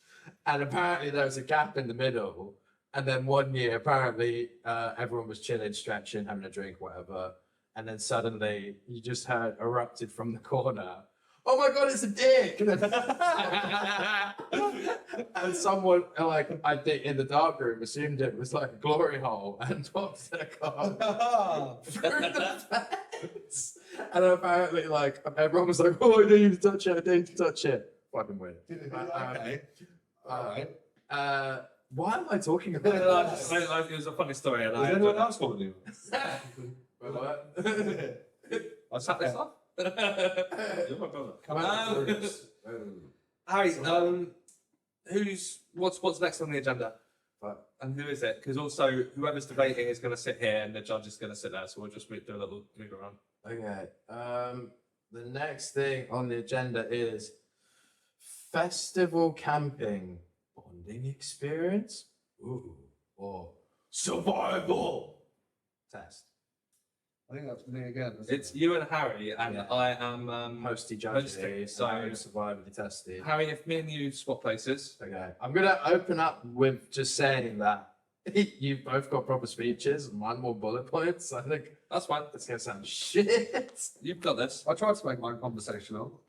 And apparently there was a gap in the middle. And then one year, apparently, everyone was chilling, stretching, having a drink, whatever. And then suddenly, you just heard erupted from the corner, "Oh my God, it's a dick!" And someone, like, I think in the dark room, assumed it was like a glory hole and popped their car through the fence. And apparently, like, everyone was like, "Oh, I need to touch it, I need to touch it." Fucking weird. Okay. Alright. Why am I talking It about this? was a funny story, and Is I anyone else calling you? What? I sat this off. You're my brother. Come Harry, what's next on the agenda? Fuck. And who is it? Because also, whoever's debating is going to sit here, and the judge is going to sit there. So we'll just do a little move around. Okay. The next thing on the agenda is festival camping bonding experience. Ooh, or survival test. I think that's me again. It's you and Harry, and Yeah. I am Hosty judge, hosting, so so- survival tested. Harry. If me and you swap places, Okay, I'm gonna open up with just saying that you've both got proper speeches and one more bullet points. I think that's fine. that's gonna sound shit. You've got this. I tried to make mine conversational.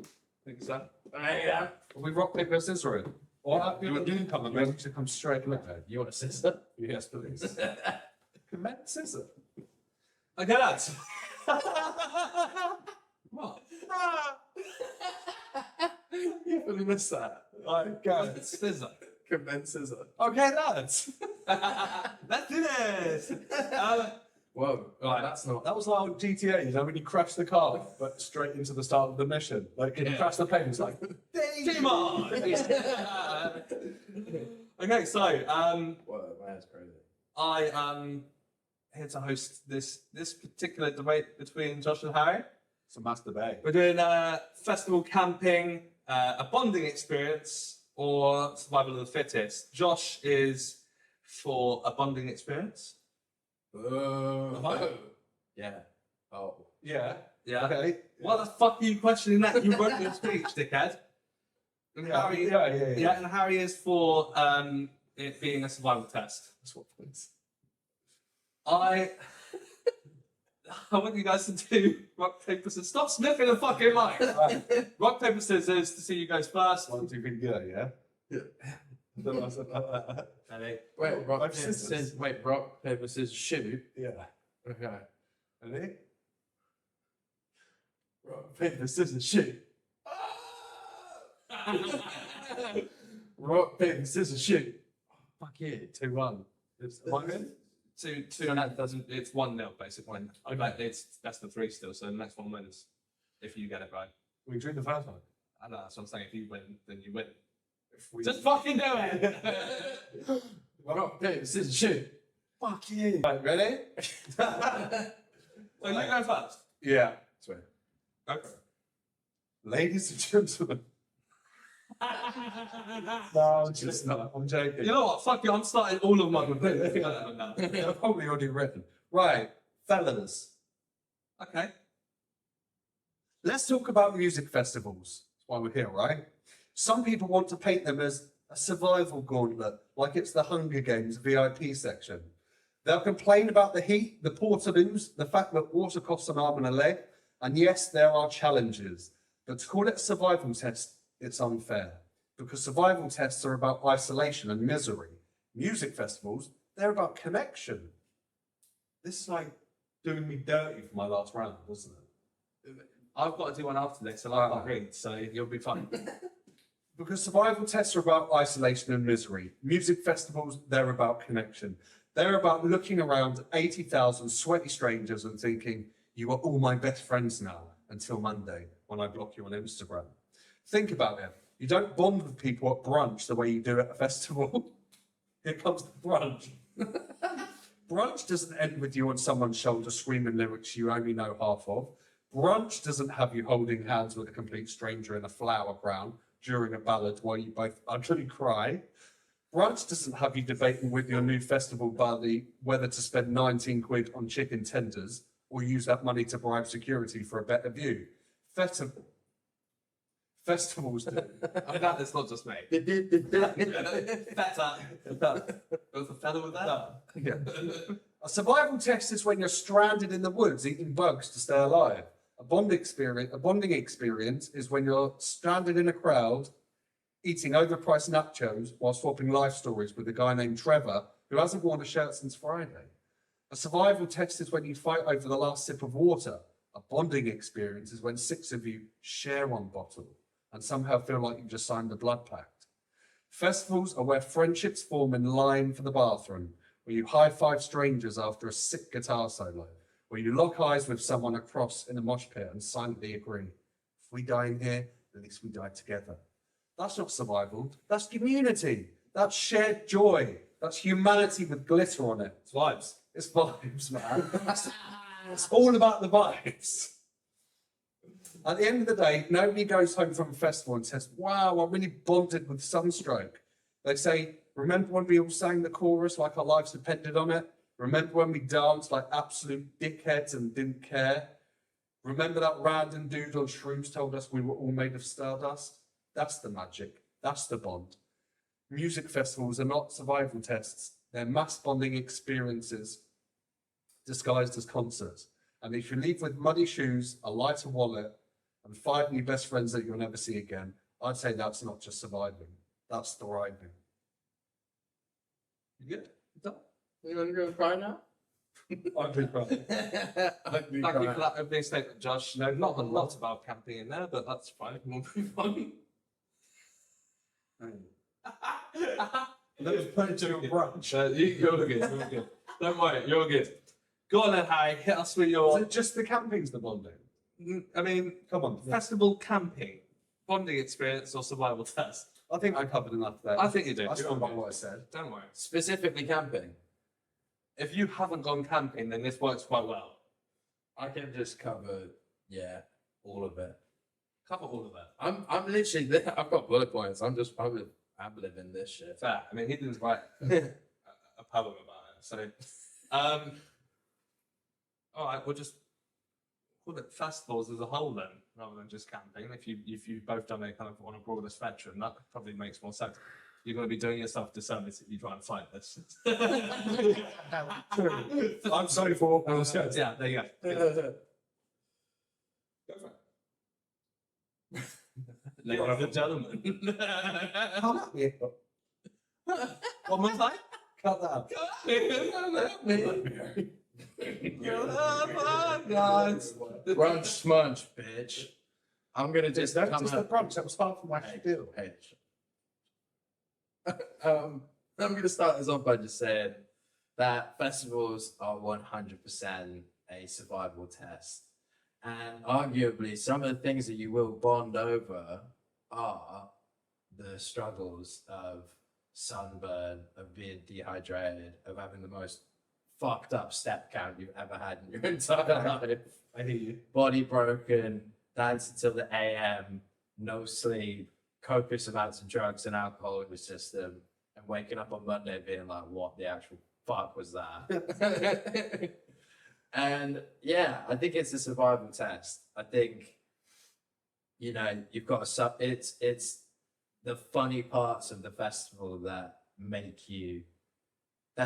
Think so? Yeah. We rock, paper, scissors. Or Yeah. you come and maybe to come straight with it. You want a sister? Yes, please. Commit scissor. Okay, lads. What? You fully missed that. Okay. Scissor. Commence scissor. Okay, lads. Let's do this. Whoa, Right. that's not. That was like old GTA, you know, when you crash the car, but straight into the start of the mission. Like, you Yeah. crash the plane, it's like, Team on. Okay, so Whoa, that's crazy. I am here to host this particular debate between Josh and Harry. it's a master bay. We're doing festival camping, a bonding experience, or survival of the fittest. Josh is for a bonding experience. Yeah. Oh. Yeah. Yeah. Okay. What the fuck are you questioning that? You wrote your speech, dickhead. And Harry, Yeah. and Harry is for it being a survival test. That's what points. I want you guys to do rock, paper, scissors. Stop sniffing the fucking mic. Right. Rock, paper, scissors to see you guys first. 1, 2, 3, go, yeah? Ready? Wait, rock, Five paper, scissors. scissors. Wait, rock, paper, scissors, shoot. Yeah. Okay. Ready? Rock, paper, scissors, shoot. Rock, paper, scissors, shoot. Fuck you. 2-1. It's am I in? Two, and that doesn't. It's 1-0 basically. But it's best of 3 still, so the next one wins if you get it right. We drink the first one. I know that's what I'm saying. If you win, then you win. If we Just fucking do it. Rock, paper, scissors, shoot. fuck you. Right, ready? So you go first. Yeah. Swear. Okay. Ladies and gentlemen. No, I'm just not. I'm joking. You know what? Fuck you. I'm starting all of mine with this. now. They're probably already written. Right, fellas. Okay. Let's talk about music festivals. That's why we're here, right? Some people want to paint them as a survival gauntlet, like it's the Hunger Games VIP section. They'll complain about the heat, the portaloos, the fact that water costs an arm and a leg, and yes, there are challenges. But to call it a survival test, it's unfair. Because survival tests are about isolation and misery. Music festivals, they're about connection. This is like doing me dirty for my last round, wasn't it? I've got to do one after this, and I can't read, so you'll be fine. Because survival tests are about isolation and misery. Music festivals, they're about connection. They're about looking around 80,000 sweaty strangers and thinking, you are all my best friends now, until Monday, when I block you on Instagram. Think about it. You don't bond with people at brunch the way you do at a festival. Here comes the brunch. Brunch doesn't end with you on someone's shoulder screaming lyrics you only know half of. Brunch doesn't have you holding hands with a complete stranger in a flower crown during a ballad while you both utterly cry. Brunch doesn't have you debating with your new festival buddy whether to spend 19 quid on chicken tenders or use that money to bribe security for a better view. Festivals do. I'm glad it's not just me. Better. Goes a feather with that. Yeah. A survival test is when you're stranded in the woods eating bugs to stay alive. A bonding experience is when you're stranded in a crowd eating overpriced nachos while swapping life stories with a guy named Trevor who hasn't worn a shirt since Friday. A survival test is when you fight over the last sip of water. A bonding experience is when 6 of you share one bottle and somehow feel like you've just signed a blood pact. Festivals are where friendships form in line for the bathroom, where you high-five strangers after a sick guitar solo, where you lock eyes with someone across in a mosh pit and silently agree, if we die in here, at least we die together. That's not survival, that's community, that's shared joy, that's humanity with glitter on it. It's vibes. It's vibes, man. It's all about the vibes. At the end of the day, nobody goes home from a festival and says, wow, I really bonded with Sunstroke. They say, remember when we all sang the chorus like our lives depended on it? Remember when we danced like absolute dickheads and didn't care? Remember that random dude on shrooms told us we were all made of stardust? That's the magic. That's the bond. Music festivals are not survival tests. They're mass bonding experiences disguised as concerts. And if you leave with muddy shoes, a lighter wallet, and 5 new best friends that you'll never see again, I'd say that's not just surviving. That's thriving. You good? You want to go cry now? I'd be proud. Thank you for that opening statement, Josh. No, not a lot about camping in there, but that's fine. We'll move on. That was put into a brunch. You're good. You're good. Don't worry, you're good. Go on then, Harry. Hit us with your. Is it just the camping's the bonding? I mean, Come on. festival camping, bonding experience, or survival test. I think I covered enough there. I think you do. I stand by what I said. Don't worry. Specifically camping. If you haven't gone camping, then this works quite well. I can just cover, all of it. Cover all of that. I'm literally there. I've got bullet points. I'm living this shit. Fair. I mean, he didn't write a poem about it. So, all right, we'll just call it festivals as a whole then, rather than just camping. If you've both done it kind of on a broader spectrum, that probably makes more sense. You're going to be doing yourself disservice if you try and fight this. I'm sorry for what I said. Yeah, there you go. Go for it. Ladies and gentlemen. Yeah. One more time. Cut that out. Brunch smudge, bitch. I'm gonna just That's come just the out. brunch. That was half of my spiel. Hey, I'm going to start us off by just saying that festivals are 100% a survival test. And arguably, some of the things that you will bond over are the struggles of sunburn, of being dehydrated, of having the most fucked up step count you've ever had in your entire life. I hear you. Body broken, dance until the AM, no sleep, copious amounts of drugs and alcohol in the system, and waking up on Monday being like, what the actual fuck was that? And yeah, I think it's a survival test. I think, you know, you've got it's the funny parts of the festival that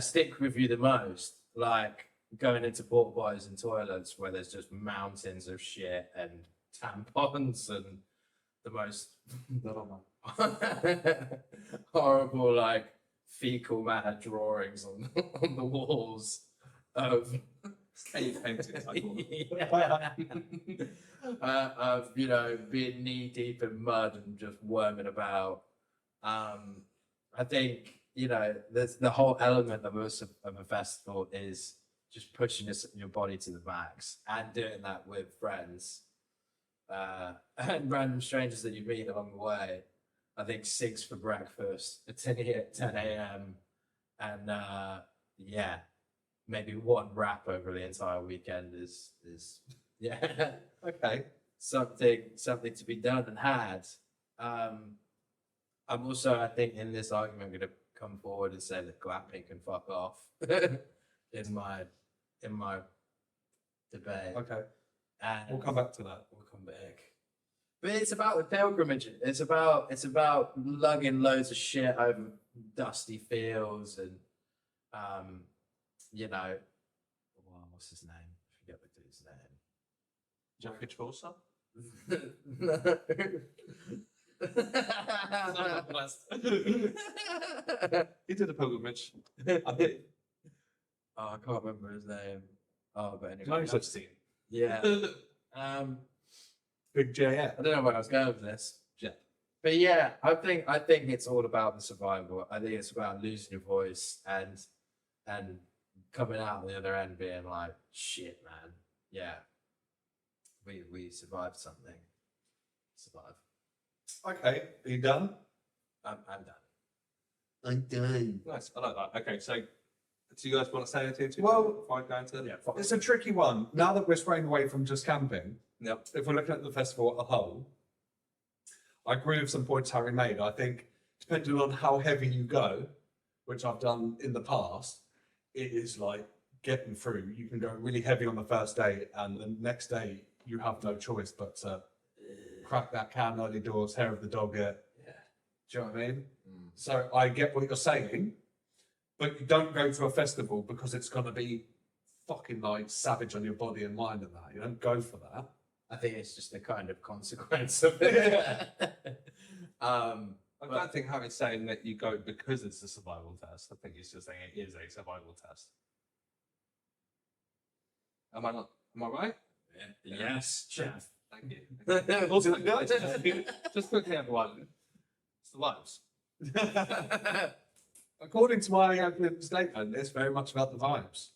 stick with you the most, like going into porta potties and toilets where there's just mountains of shit and tampons and the most horrible, like, fecal matter drawings on the walls of Cave paintings, I call them. of, you know, being knee deep in mud and just worming about. I think, you know, there's the whole element of a festival is just pushing your body to the max and doing that with friends and random strangers that you meet along the way. I think 6 for breakfast at 10 a.m. and yeah, maybe 1 wrap over the entire weekend is yeah. Okay. something to be done and had. I'm also, I think, in this argument, going to come forward and say that glamping can fuck off in my debate. Okay. And We'll come back to that. we'll come back. But it's about the pilgrimage. It's about lugging loads of shit over dusty fields and you know, well, what's his name? I forget the dude's Jackie Chaucer? name. He did a pilgrimage. I did. Oh, I can't remember his name. Oh, but anyway. Loads I've seen. Yeah. Big JF. I don't know where I was going with this. Yeah. But yeah, I think it's all about the survival. I think it's about losing your voice and coming out on the other end being like, shit, man. Yeah. We survived something. Survive. Okay, are you done? I'm done. I'm done. Nice. I like that. Okay, so do you guys want to say anything to Well, before I go into Yeah, fuck. It's a tricky one. Now that we're straying away from just camping, Yep. if we're looking at the festival as a whole, I agree with some points Harry made. I think depending on how heavy you go, which I've done in the past, it is like getting through. You can go really heavy on the first day, and the next day you have no choice but to crack that can early doors, hair of the dog it. Yeah. Do you know what I mean? So I get what you're saying, but you don't go to a festival because it's going to be fucking like savage on your body and mind and that. You don't go for that. I think it's just a kind of consequence of it. I don't think Harry's saying that you go because it's a survival test. I think he's just saying it is a survival test. Am I not? Am I right? Yes, chef. Thank you. Also, guys, just quickly, everyone. It's the vibes. According to my opening statement, it's very much about the vibes.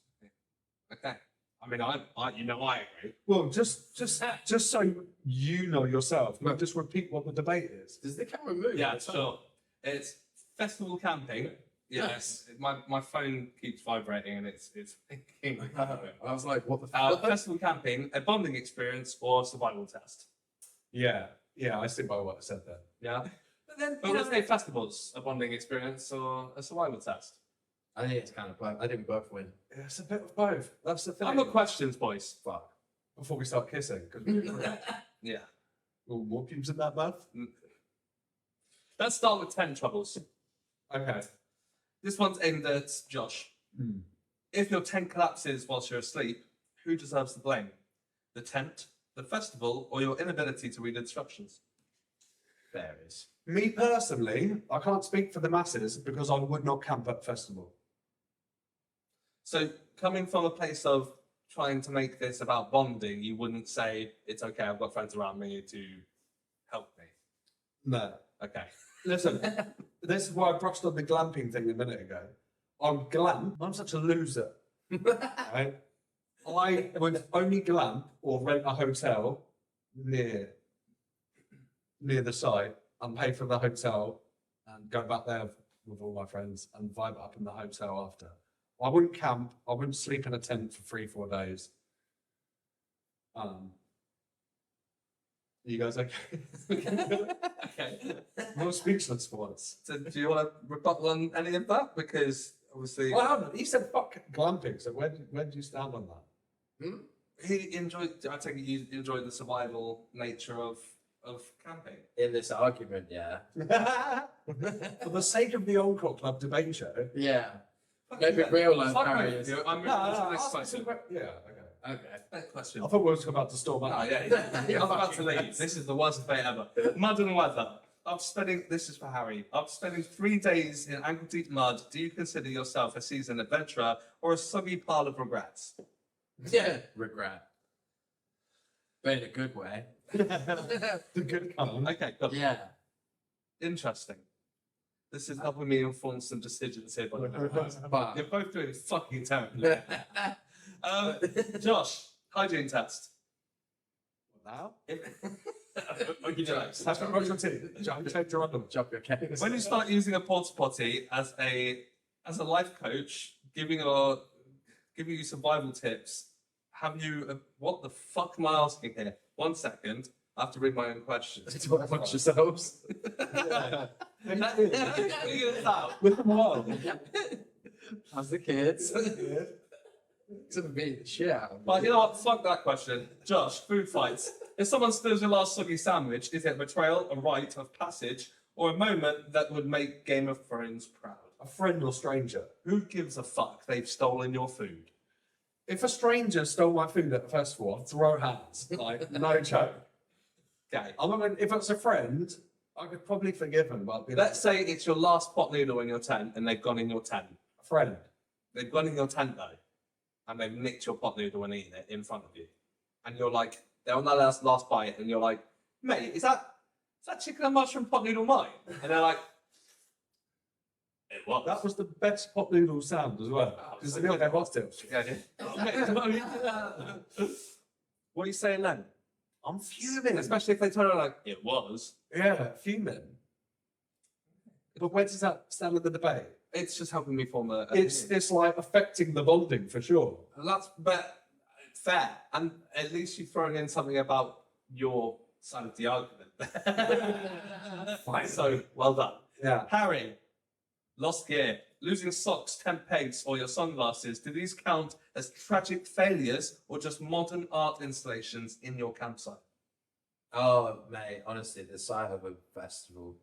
Okay. I mean, I agree. Well, just so you know yourself, no, just repeat what the debate is. Does the camera move? Yeah, sure. It's festival camping. Yes, my phone keeps vibrating and it's thinking. I was like, what the fuck? Festival camping, a bonding experience or survival test. Yeah, I see by what I said there. Yeah. But let's say festivals, a bonding experience or a survival test. I think it's kind of both. I think we both win. Yeah, it's a bit of both. That's the thing. I've got questions, boys. Fuck. Before we start kissing, because Yeah. more pubes in that mouth. Let's start with 10 troubles. Okay. This one's aimed at Josh. If your tent collapses whilst you're asleep, who deserves the blame? The tent, the festival, or your inability to read instructions? Varies. Me personally, I can't speak for the masses because I would not camp at festival. So, coming from a place of trying to make this about bonding, you wouldn't say, it's okay, I've got friends around me to help me. No. Okay. Listen, this is why I brushed on the glamping thing a minute ago. I'm such a loser. Right? I would only glamp or rent a hotel near the site and pay for the hotel and go back there with all my friends and vibe up in the hotel after. I wouldn't camp. I wouldn't sleep in a tent for 3-4 days. You guys okay? Okay. I'm speechless for once. So do you want to rebuttal on any of that? Because obviously Well, hold on. He said fuck glamping. So where do you stand on that? he enjoyed. I take it you enjoyed the survival nature of camping. In this argument, yeah. For the sake of the Encore Club debate show. Yeah. Maybe real life Fuck Harry me. is. I'm moving on to the next question. Yeah, okay. Okay. Next question. I thought we were about to storm Oh, out. yeah. I'm about to leave. This is the worst debate ever. Mud and weather. This is for Harry. After spending 3 days in ankle-deep mud, do you consider yourself a seasoned adventurer or a soggy pile of regrets? Yeah. Regret. But in a good way. The good kind. Okay, good. Yeah. Interesting. This is helping me inform some decisions here, by the way. But You're both doing fucking terribly. Josh, hygiene test. Now? Okay, jokes. Have to brush your teeth. Check your underwear. drop your case. When you start using a porta potty as a life coach, giving you survival tips, have you? What the fuck am I asking here? 1 second. I have to read my own questions. To watch yourselves. With the mom. How's the kids? It's gonna be the shit out of me. But you know what? Fuck that question. Josh, food fights. If someone steals your last soggy sandwich, is it a betrayal, a rite of passage, or a moment that would make Game of Thrones proud? A friend or stranger. Who gives a fuck? They've stolen your food. If a stranger stole my food at the festival, I'd throw hands. Like, no joke. Okay. I mean, if it's a friend, I could probably forgive him, but Let's say it's your last pot noodle in your tent and they've gone in your tent. a friend. They've gone in your tent though, and they've nicked your pot noodle and eaten it in front of you. And you're like, they're on that last bite, and you're like, mate, is that chicken and mushroom pot noodle mine? And they're like, it was. That was the best pot noodle sound as well. Because the milk was still. What are you saying then? I'm fuming. Especially if they turn around like, it was. Yeah, fuming. But where does that stand in the debate? It's just helping me form a It's like affecting the bonding for sure. That's fair. And at least you've thrown in something about your side of the argument. Fine. So, well done. Yeah. Harry, lost gear, losing socks, 10 pegs, or your sunglasses. Do these count as tragic failures or just modern art installations in your campsite? Oh, mate, honestly, the site of a festival,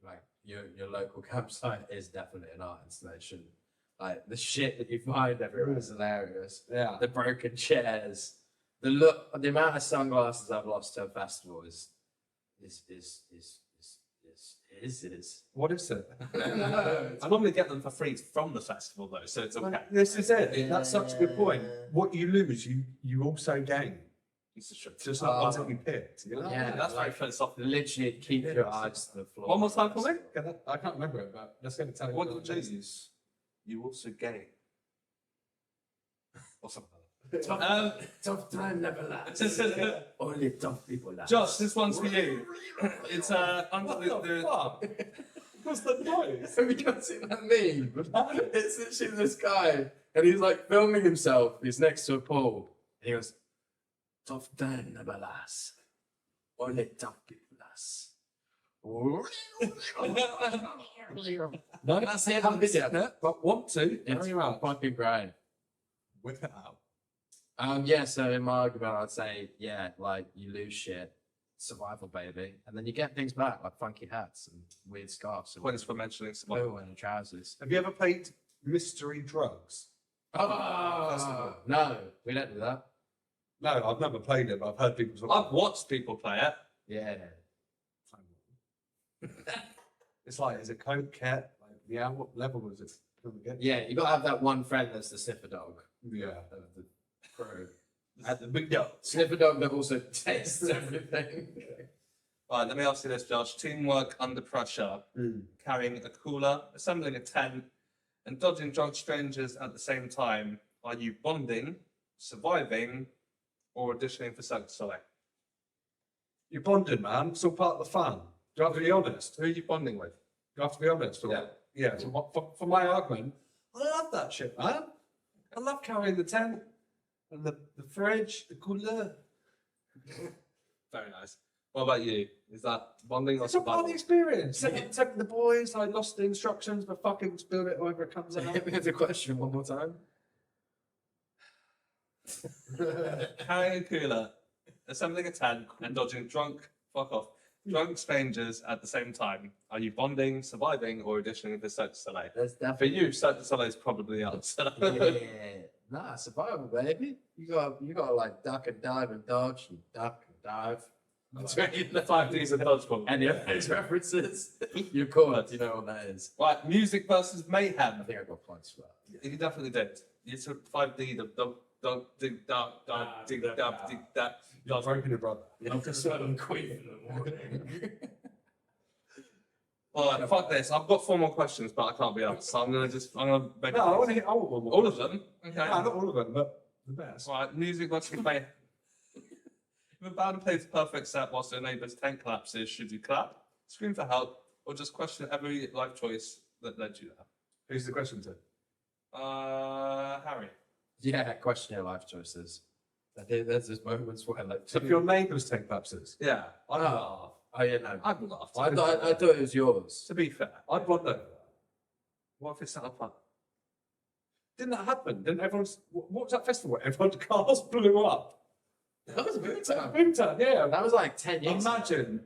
like your local campsite, is definitely an art installation. Like the shit that you find everywhere is hilarious. Yeah. The broken chairs, the amount of sunglasses I've lost to a festival is. What is it? I normally get them for free from the festival though, so it's okay. This is it. That's such a good point. What you lose, you also gain. This is true. Just like one thing you picked. You know? Yeah, That's very like, philosophical. literally keep your eyes to the floor. One more time for me. I can't remember it, but let's get to tell you. What did you lose? You also gain. Or something like that. Tough time never lasts. Only tough people last. Josh, this one's for you. It's under the What's the noise? Have you guys seen that meme? It's literally this guy, and he's like filming himself. He's next to a pool, and he goes, "Tough time never lasts. Only tough people last." No, That's it. I'm busy. but want to. It's Carry out. fucking great. Whip it out. Yeah, so in my argument, I'd say, yeah, like you lose shit, survival baby, and then you get things back, like funky hats and weird scarves and points for mentioning survival. blue and trousers. Have you ever played mystery drugs? Oh, no, we don't do that. No, I've never played it, but I've heard people talk. I've watched people play it. Yeah. It's like, is it coke, cat? Like, yeah, what level was it? Can we get? Yeah, you got to have that one friend that's the sniffer dog Yeah. of the crew. At the big dog. Sniffer dog that also tastes everything. Right, let me ask you this, Josh. Teamwork under pressure, carrying a cooler, assembling a tent, and dodging drunk strangers at the same time. Are you bonding, surviving, or auditioning for Cirque du Soleil? You're bonding, man. It's all part of the fun. Do you have to be honest? Who are you bonding with? You have to be honest. Or, Yeah. Yeah. So for my argument, I love that shit, man. I love carrying the tent and the fridge, the cooler. Very nice. What about you? Is that bonding or It's a part of the survival? experience. Taking the boys, I lost the instructions, but fucking spill it wherever it comes out. Hit me with the question one more time. Carrying a cooler, assembling a tent, and dodging drunk strangers at the same time. Are you bonding, surviving, or auditioning for Cirque du Soleil? That's For definitely. you, Cirque du Soleil is probably the answer. Yeah. Nah, survival, baby. You gotta like duck and dive and dodge and duck and dive. That's right. The 5Ds of dodgeball. And your face references. You're caught, you know what that is. Right, music versus mayhem. I think I got points for that. You definitely did. You took 5D, You're broken your brother. I'm just queen in the morning. Alright, fuck this. I've got 4 more questions, but I can't be asked. So I'm gonna make No, I want to hit all of them. all of them. Okay. No, not all of them, but the best. Right, music versus mayhem. If a band plays a perfect set whilst their neighbour's tent collapses, should you clap, scream for help, or just question every life choice that led you there? Who's the question to? Harry. Yeah, question your life choices. I think there's those moments where like. So if your neighbours take lapses, Yeah, I'd Oh. laugh. Oh yeah, no. I'd laugh. I thought it was yours. To be fair, I'd bond over that. what if it's not fun? Didn't that happen? Didn't everyone's, what was that festival where everyone's cars blew up? That was a good time. Boomtown, yeah. That was like 10 years. Imagine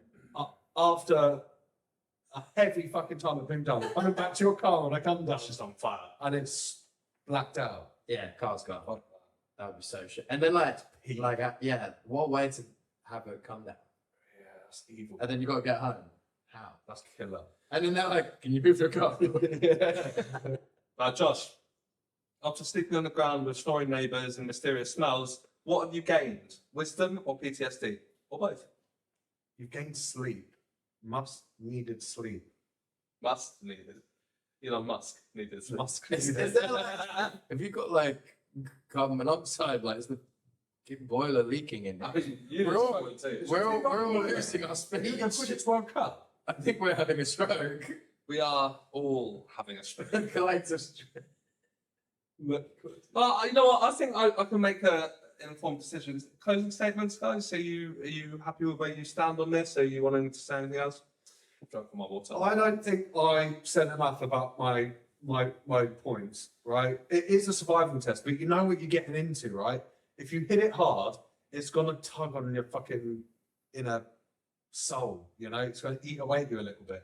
after a heavy fucking time at Boomtown, coming back to your car when I come down It's just on fire. and it's blacked out. Yeah, car's gone. That would be so shit. And then yeah, what way to have it come down? Yeah, that's evil. And then you got to get home. How? That's killer. And then they're like, can you move your car? Josh, after sleeping on the ground with snoring neighbours and mysterious smells, what have you gained? Wisdom or PTSD? Or both? You've gained sleep. Must needed sleep. Musk needed. Elon Musk needed. Musk Is needed. there like, have you got like carbon monoxide? Like, is the boiler leaking in there? We're all losing our You speech. can put it to World Cup. I think we're having a stroke. We are all having a stroke. Collective stroke. You know what? I think I can make an informed decision. Closing statements, guys. Are you happy with where you stand on this? Are you wanting to say anything else? I'm drinking my water. I don't think I said enough about my points, right? It is a survival test, but you know what you're getting into, right? If you hit it hard, it's gonna tug on your fucking inner soul, you know, it's gonna eat away at you a little bit.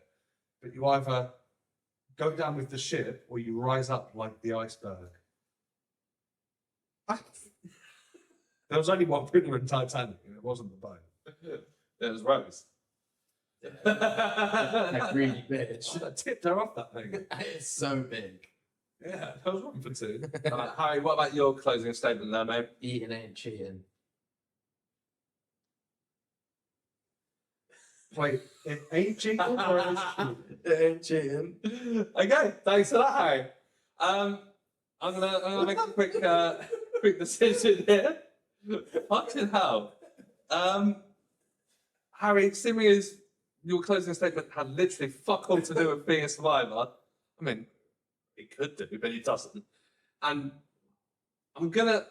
But you either go down with the ship or you rise up like the iceberg. There was only one winner in Titanic, and it wasn't the boat. It was Rose. That greedy bitch. I tipped her off that thing. It's so big. Yeah, that was 1 for 2. Harry, what about your closing statement there, mate? Eating ain't cheating. Wait, it ain't cheating or it is cheating? It ain't cheating. Okay, thanks for that, Harry. I'm gonna make a quick decision here. Fucking hell. Harry, seeming as your closing statement had literally fuck all to do with being a survivor. I mean, it could do, but it doesn't. And I'm gonna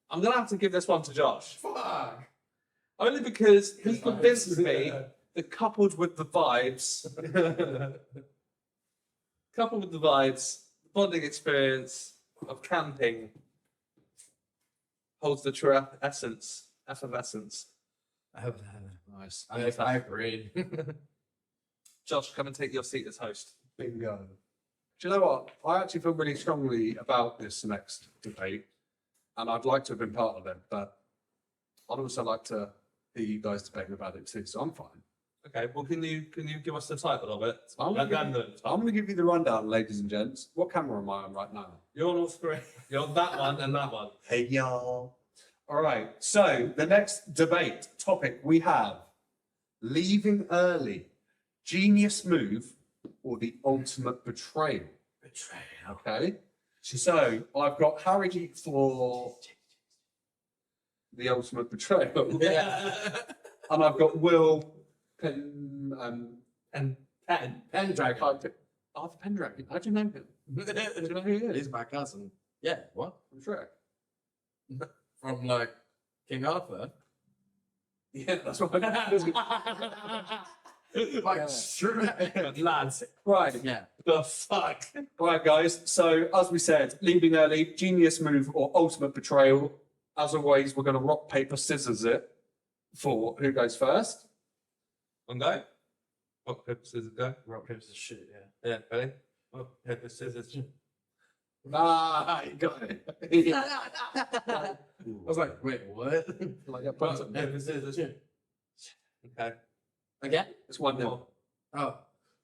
have to give this one to Josh. Fuck. Only because he Good convinced vibes. me that coupled with the bonding experience of camping holds the true effervescence. Nice. I agree. Josh, come and take your seat as host. Bingo. Do you know what? I actually feel really strongly about this next debate, and I'd like to have been part of it, but I'd also like to hear you guys debating about it too, so I'm fine. Okay, well, can you give us the title of it? I'm going to give you the rundown, ladies and gents. What camera am I on right now? You're on all three. You're on that one and that one. Hey, y'all. All right, so the next debate topic we have Leaving early, genius move, or the ultimate betrayal? Betrayal. Okay. So I've got Harry for the ultimate betrayal. Yeah. And I've got Will Pen And Pendragon. Arthur Pendragon. How do you know him? Do you know who he is? He's my cousin. Yeah, what? From Shrek. From like King Arthur. Yeah, that's what I Like Shrek. lads, Right. Yeah. the fuck. Right, guys. So, as we said, leaving early, genius move, or ultimate betrayal. As always, we're going to rock, paper, scissors it for who goes first. One go. Rock, paper, scissors, go. Rock, paper, shit, yeah. Yeah, ready? Rock, paper, scissors. shoot. Ah, you got it. I was like, wait, what? Like a Rock, paper, scissors. shoot. Okay. Again? It's 1 One 0. more. Oh.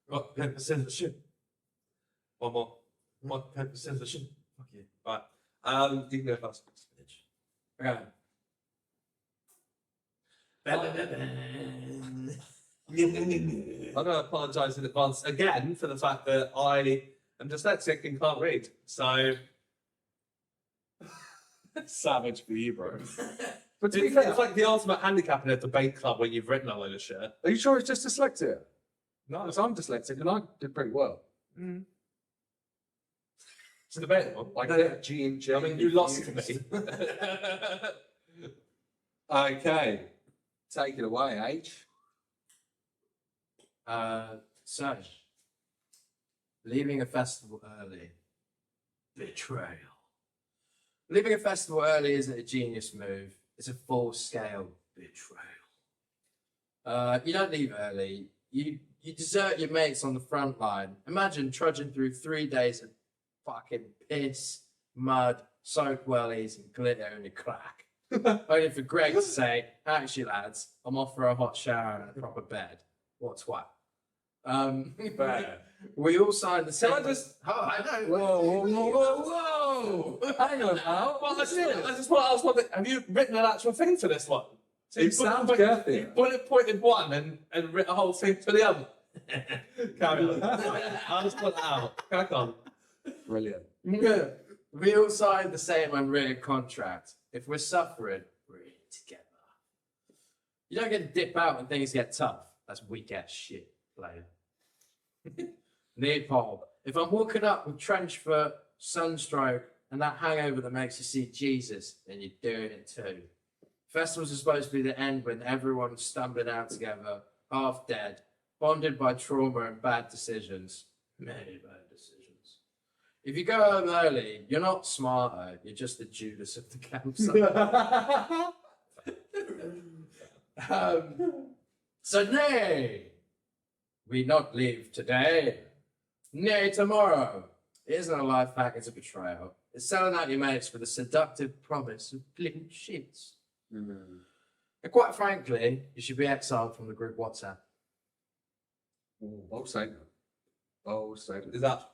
Rock, paper, scissors, shoot. One more. Rock, paper, scissors, shoot. Fuck you. Right. You can go first. Okay. I'm going to apologise in advance again for the fact that I am dyslexic and can't read. So Savage for you, bro. But to be it's fair, like the ultimate handicap in a debate club where you've written a load of shit. are you sure it's just dyslexia? No, Because I'm dyslexic and I did pretty well. it's debatable. I get G and J. I mean, you lost to me. Okay. Take it away, H. So, leaving a festival early. Betrayal. Leaving a festival early isn't a genius move. It's a full-scale betrayal. You don't leave early. You desert your mates on the front line. Imagine trudging through 3 days of fucking piss, mud, soaked wellies, and glitter in your crack. Only for Greg to say, actually, lads, I'm off for a hot shower and a proper bed. What twat. Fair. We all signed the same. Can I just- Oh, I know. Whoa. Hang on now. Well, I was wondering, have you written an actual thing for this one? So It sounds girthy. You bullet pointed one and written a whole thing for the other. Carry on. I'll just put that out. Crack on. Brilliant. Yeah. We all signed the same unwritten contract. If we're suffering, we're in it together. You don't get to dip out when things get tough. That's weak ass shit, player. Need pole. If I'm walking up with trench foot, sunstroke, and that hangover that makes you see Jesus, then you're doing it too. Festivals are supposed to be the end when everyone's stumbling out together, half dead, bonded by trauma and bad decisions. Many bad decisions. If you go home early, you're not smarter, you're just the Judas of the campsite. So nay, we not leave today. Nay, tomorrow. It isn't a life hack, it's a betrayal. It's selling out your mates with a seductive promise of clean sheets. And quite frankly, you should be exiled from the group WhatsApp. Bold statement. Bold statement. Is that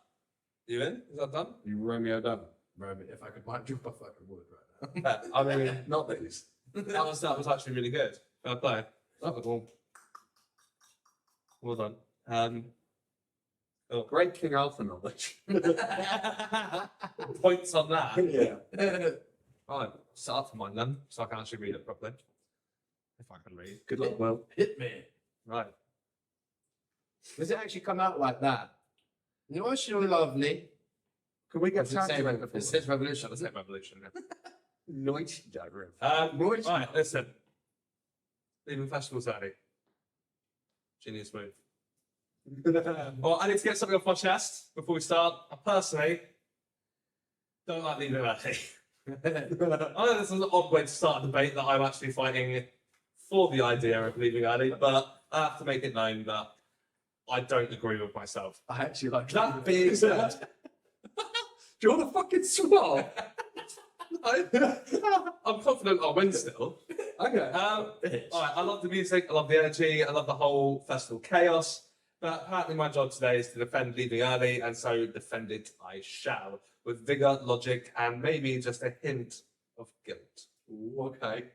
you in? Is that done? You Romeo done. Roman, if I could mic drop, I fucking would right now. I mean, Not these. that was actually really good. Fair play. Well done. Great King Arthur knowledge. Points on that. Yeah. Right, start for mine then, so I can actually read it properly. If I can read. Good luck, Will. Hit me. Right. Does it actually come out like that? You're lovely. Can we get Does it say time it says revolution, That's doesn't it, revolution. Yeah. Noite diagram. Right, listen. Leaving festivals early. Genius move. Well, I need to get something off my chest before we start. I personally don't like leaving early. I know this is an odd way to start a debate that I'm actually fighting for the idea of leaving early, but I have to make it known that I don't agree with myself. I actually like That being said, Do you want a fucking swab? I'm confident I'll win still. Okay. All right, I love the music, I love the energy, I love the whole festival chaos. But apparently, my job today is to defend leaving early, and so defend it I shall, with vigor, logic, and maybe just a hint of guilt. Okay.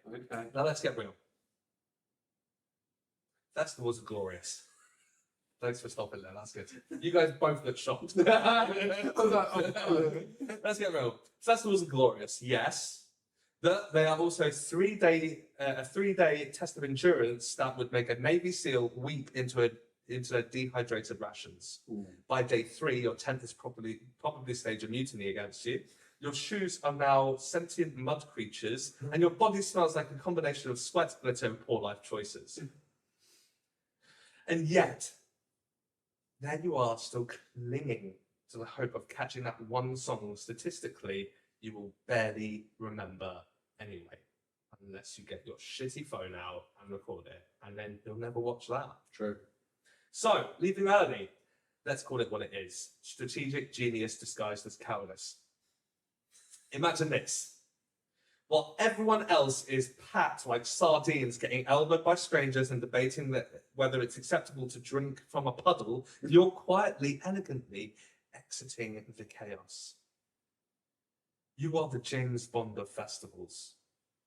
Now let's get real. Festivals are glorious. Thanks for stopping there. That's good. You guys both look shocked. I was like, let's get real. Festivals are glorious, yes. They are also a 3-day test of endurance that would make a Navy SEAL weep into their dehydrated rations. By day 3, your tent is probably staged a mutiny against you. Your shoes are now sentient mud creatures, and your body smells like a combination of sweat, glitter, and poor life choices. And yet, there you are, still clinging to the hope of catching that one song statistically you will barely remember anyway, unless you get your shitty phone out and record it, and then you'll never watch that. True. So, leaving early, let's call it what it is. Strategic genius disguised as cowardice. Imagine this. While everyone else is packed like sardines, getting elbowed by strangers and debating whether it's acceptable to drink from a puddle, you're quietly, elegantly exiting the chaos. You are the James Bond of festivals.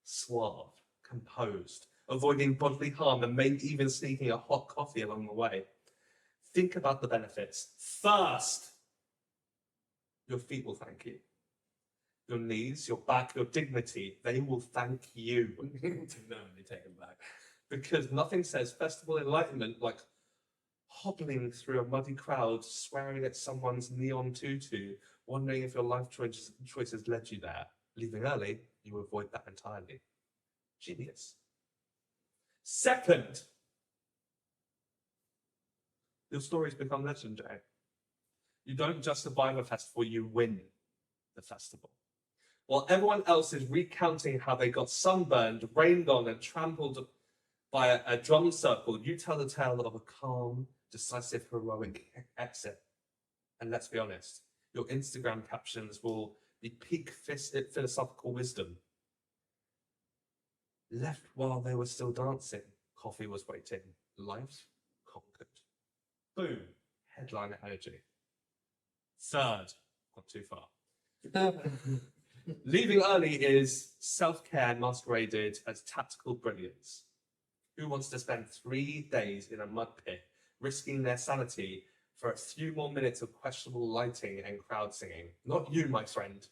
Suave, composed, avoiding bodily harm and maybe even sneaking a hot coffee along the way. Think about the benefits. First, your feet will thank you. Your knees, your back, your dignity, they will thank you. No, they take them back. Because nothing says festival enlightenment like hobbling through a muddy crowd, swearing at someone's neon tutu, wondering if your life choices led you there. Leaving early, you avoid that entirely. Genius. Second, your stories become legendary. You don't just survive a festival, you win the festival. While everyone else is recounting how they got sunburned, rained on, and trampled by a drum circle, you tell the tale of a calm, decisive, heroic exit. And let's be honest, your Instagram captions will be peak philosophical wisdom. Left while they were still dancing, coffee was waiting, life conquered. Boom, headline energy. Third, not too far. Leaving early is self-care masqueraded as tactical brilliance. Who wants to spend 3 days in a mud pit, risking their sanity for a few more minutes of questionable lighting and crowd singing? Not you, my friend.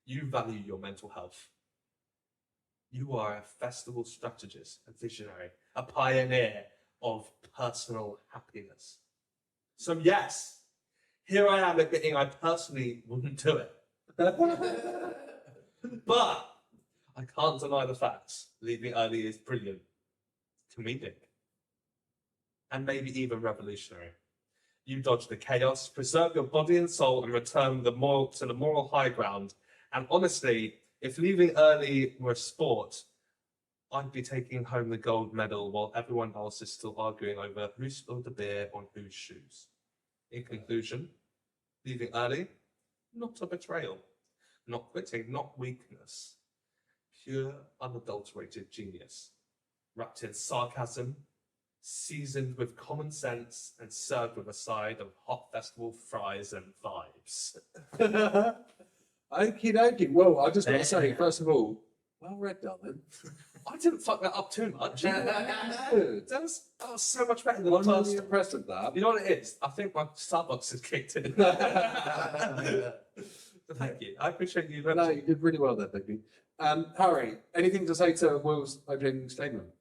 You value your mental health. You are a festival strategist, a visionary, a pioneer of personal happiness. So yes, here I am admitting I personally wouldn't do it. But I can't deny the facts. Leaving early is brilliant, comedic, and maybe even revolutionary. You dodge the chaos, preserve your body and soul, and return to the moral high ground. And honestly, if leaving early were a sport, I'd be taking home the gold medal while everyone else is still arguing over who spilled the beer on whose shoes. In conclusion, leaving early, not a betrayal. Not quitting, not weakness. Pure, unadulterated genius. Wrapped in sarcasm, seasoned with common sense, and served with a side of hot festival fries and vibes. Okie dokie. Well, I just want to say, first of all, well read, darling. I didn't fuck that up too much. That was so much better than the I'm first. really impressed with that. You know what it is? I think my Starbucks has kicked in. Thank you. I appreciate you. No, you did really well there, baby. Harry, anything to say to Will's opening statement?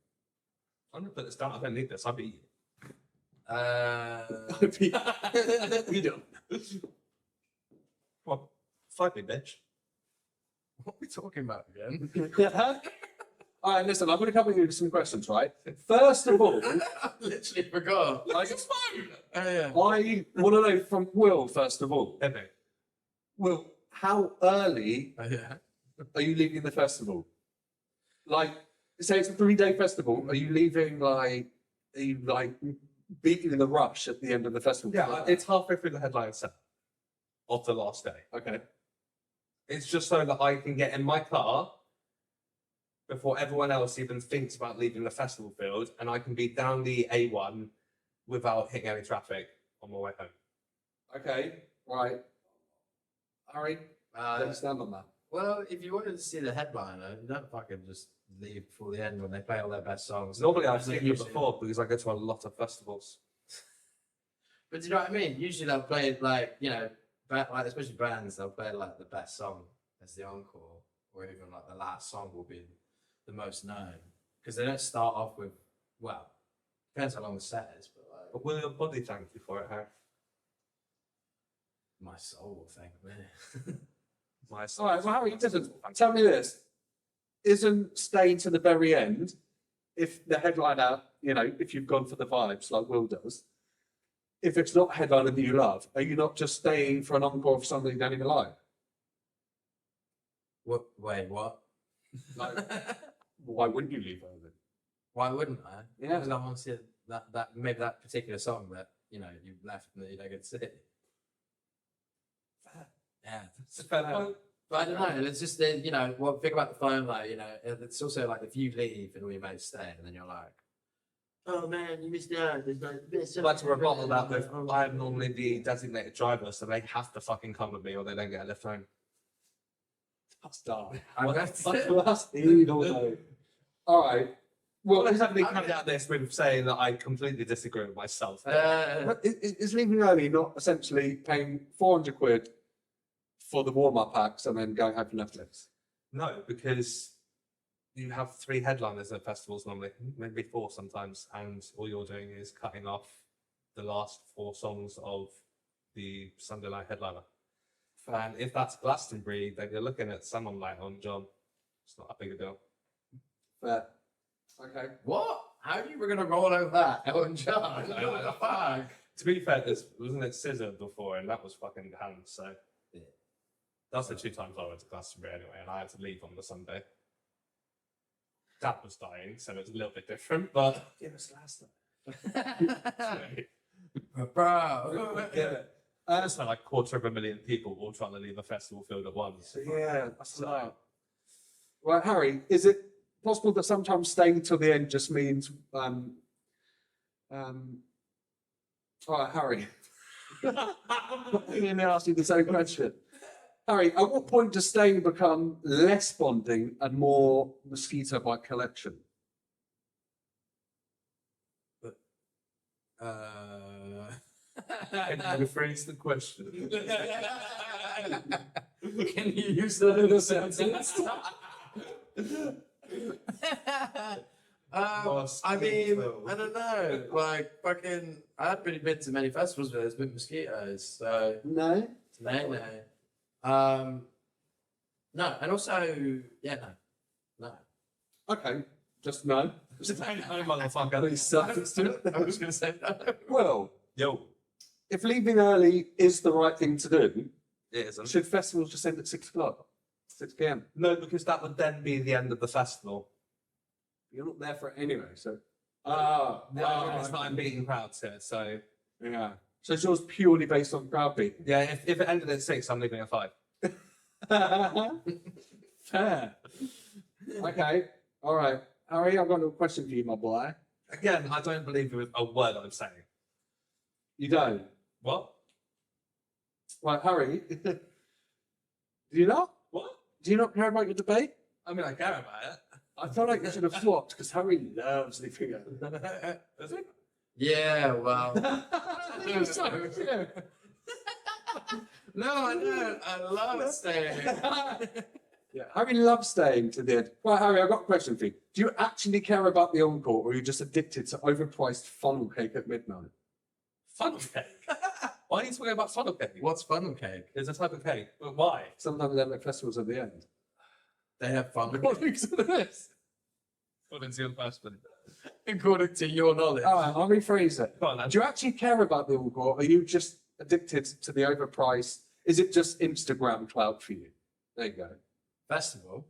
I'm gonna put this down. I don't need this. I'll be. You do. Well, fight me, bitch. What are we talking about again? All right, listen, I'm going to cover you with some questions, right? First of all, I literally forgot. Look at his phone. Oh, yeah. I want to know from Will, first of all. Okay. Will, how early Oh, yeah. are you leaving the festival? Like, say it's a 3-day festival. Are you leaving beating the rush at the end of the festival? Yeah, it's halfway through the headline set of the last day. Okay. It's just so that I can get in my car before everyone else even thinks about leaving the festival field, and I can be down the A1 without hitting any traffic on my way home. Okay. Right. Harry, where do you stand on that? Well, if you wanted to see the headliner, you don't fucking just leave before the end when they play all their best songs. Normally I've They seen you usually- before because I go to a lot of festivals. But do you know what I mean? Usually they'll play like, you know, like especially bands, they'll play like the best song as the encore, or even like the last song will be the most known. Because they don't start off with, well, depends how long the set is, but like, But will your body thank you for it, Harry? my soul will thank me. Nice. All right, well, Harry, tell me this. Isn't staying to the very end, if the headliner, you know, if you've gone for the vibes like Will does, if it's not a headliner that you love, are you not just staying for an encore of somebody you don't even like? What? Wait, what? Like, why wouldn't you leave early? Why wouldn't I? Yeah. Because I want to see that maybe that particular song that, you know, you left and that you don't get to see. Yeah. It's a fair point. But I don't know. It's just that, you know, well, think about the phone, like, you know, it's also like if you leave and all your mates stay, and then you're like, oh man, you missed out. There's like this. I'd like to rebuttal that with I'm normally the designated driver, so they have to fucking come with me or they don't get a lift home. That's dark. I'm Evil. All right. Well, Well, let's have me come out this with saying that I completely disagree with myself. but is leaving early not essentially paying 400 quid for the warm-up acts and then going home for Netflix? No, because you have 3 headliners at festivals normally, maybe 4 sometimes, and all you're doing is cutting off the last 4 songs of the Sunday night headliner. And if that's Glastonbury, then you're looking at someone like On John. It's not that big a deal. Fair. Okay. What? How are you going to roll over that? Elton John? Like, what the fuck? To be fair, this wasn't it Scissor before, and that was fucking hand. So Yeah. that's the 2 times I went to Glastonbury anyway, and I had to leave on the Sunday. Dad was dying, so it was a little bit different, but Give us last night. Bro. yeah. It's like 250,000 people all trying to leave a festival field at once. Yeah, that's a lot. Right, Harry, is it possible that sometimes staying till the end just means all right, Harry. Let me ask you the same question. Harry, at what point does staying become less bonding and more mosquito bite collection? Can you rephrase the question? Can you use that in a sentence? I mean, I don't know. Like, fucking, I haven't really been to many festivals where there's been mosquitoes, so No. no. No, and also, yeah, no. Okay, just no. Motherfucker. Please substitute. I was going to say no. Well, Yo, if leaving early is the right thing to do, it isn't. should festivals just end at 6 o'clock? 6 p.m. No, because that would then be the end of the festival. You're not there for it anyway, so. It's not in beating crowds here, so Yeah. So it's yours purely based on crowd beat. yeah. If it ended at 6, I'm leaving at 5. Fair. Okay. All right. Harry, I've got a question for you, my boy. Again, I don't believe with a word I'm saying. You don't? What? Right, Harry. Do you not? What? Do you not care about your debate? I mean, I care about it. I feel like you should have swapped because Harry loves leaving early. Is it? Yeah, well. Yeah. No, I don't. I love staying. Yeah, Harry loves staying to the end. Right, Harry, I've got a question for you. Do you actually care about the encore, or are you just addicted to overpriced funnel cake at midnight? Funnel cake. Why are you talking about funnel cake? What's funnel cake? It's a type of cake. But why? Sometimes they have festivals at the end. They have funnel cake. According to this. According to your person. According to your knowledge. All right, I'll rephrase it. Go on, then. Do you actually care about the encore, or are you just addicted to the overpriced? Is it just Instagram clout for you? There you go. Festival?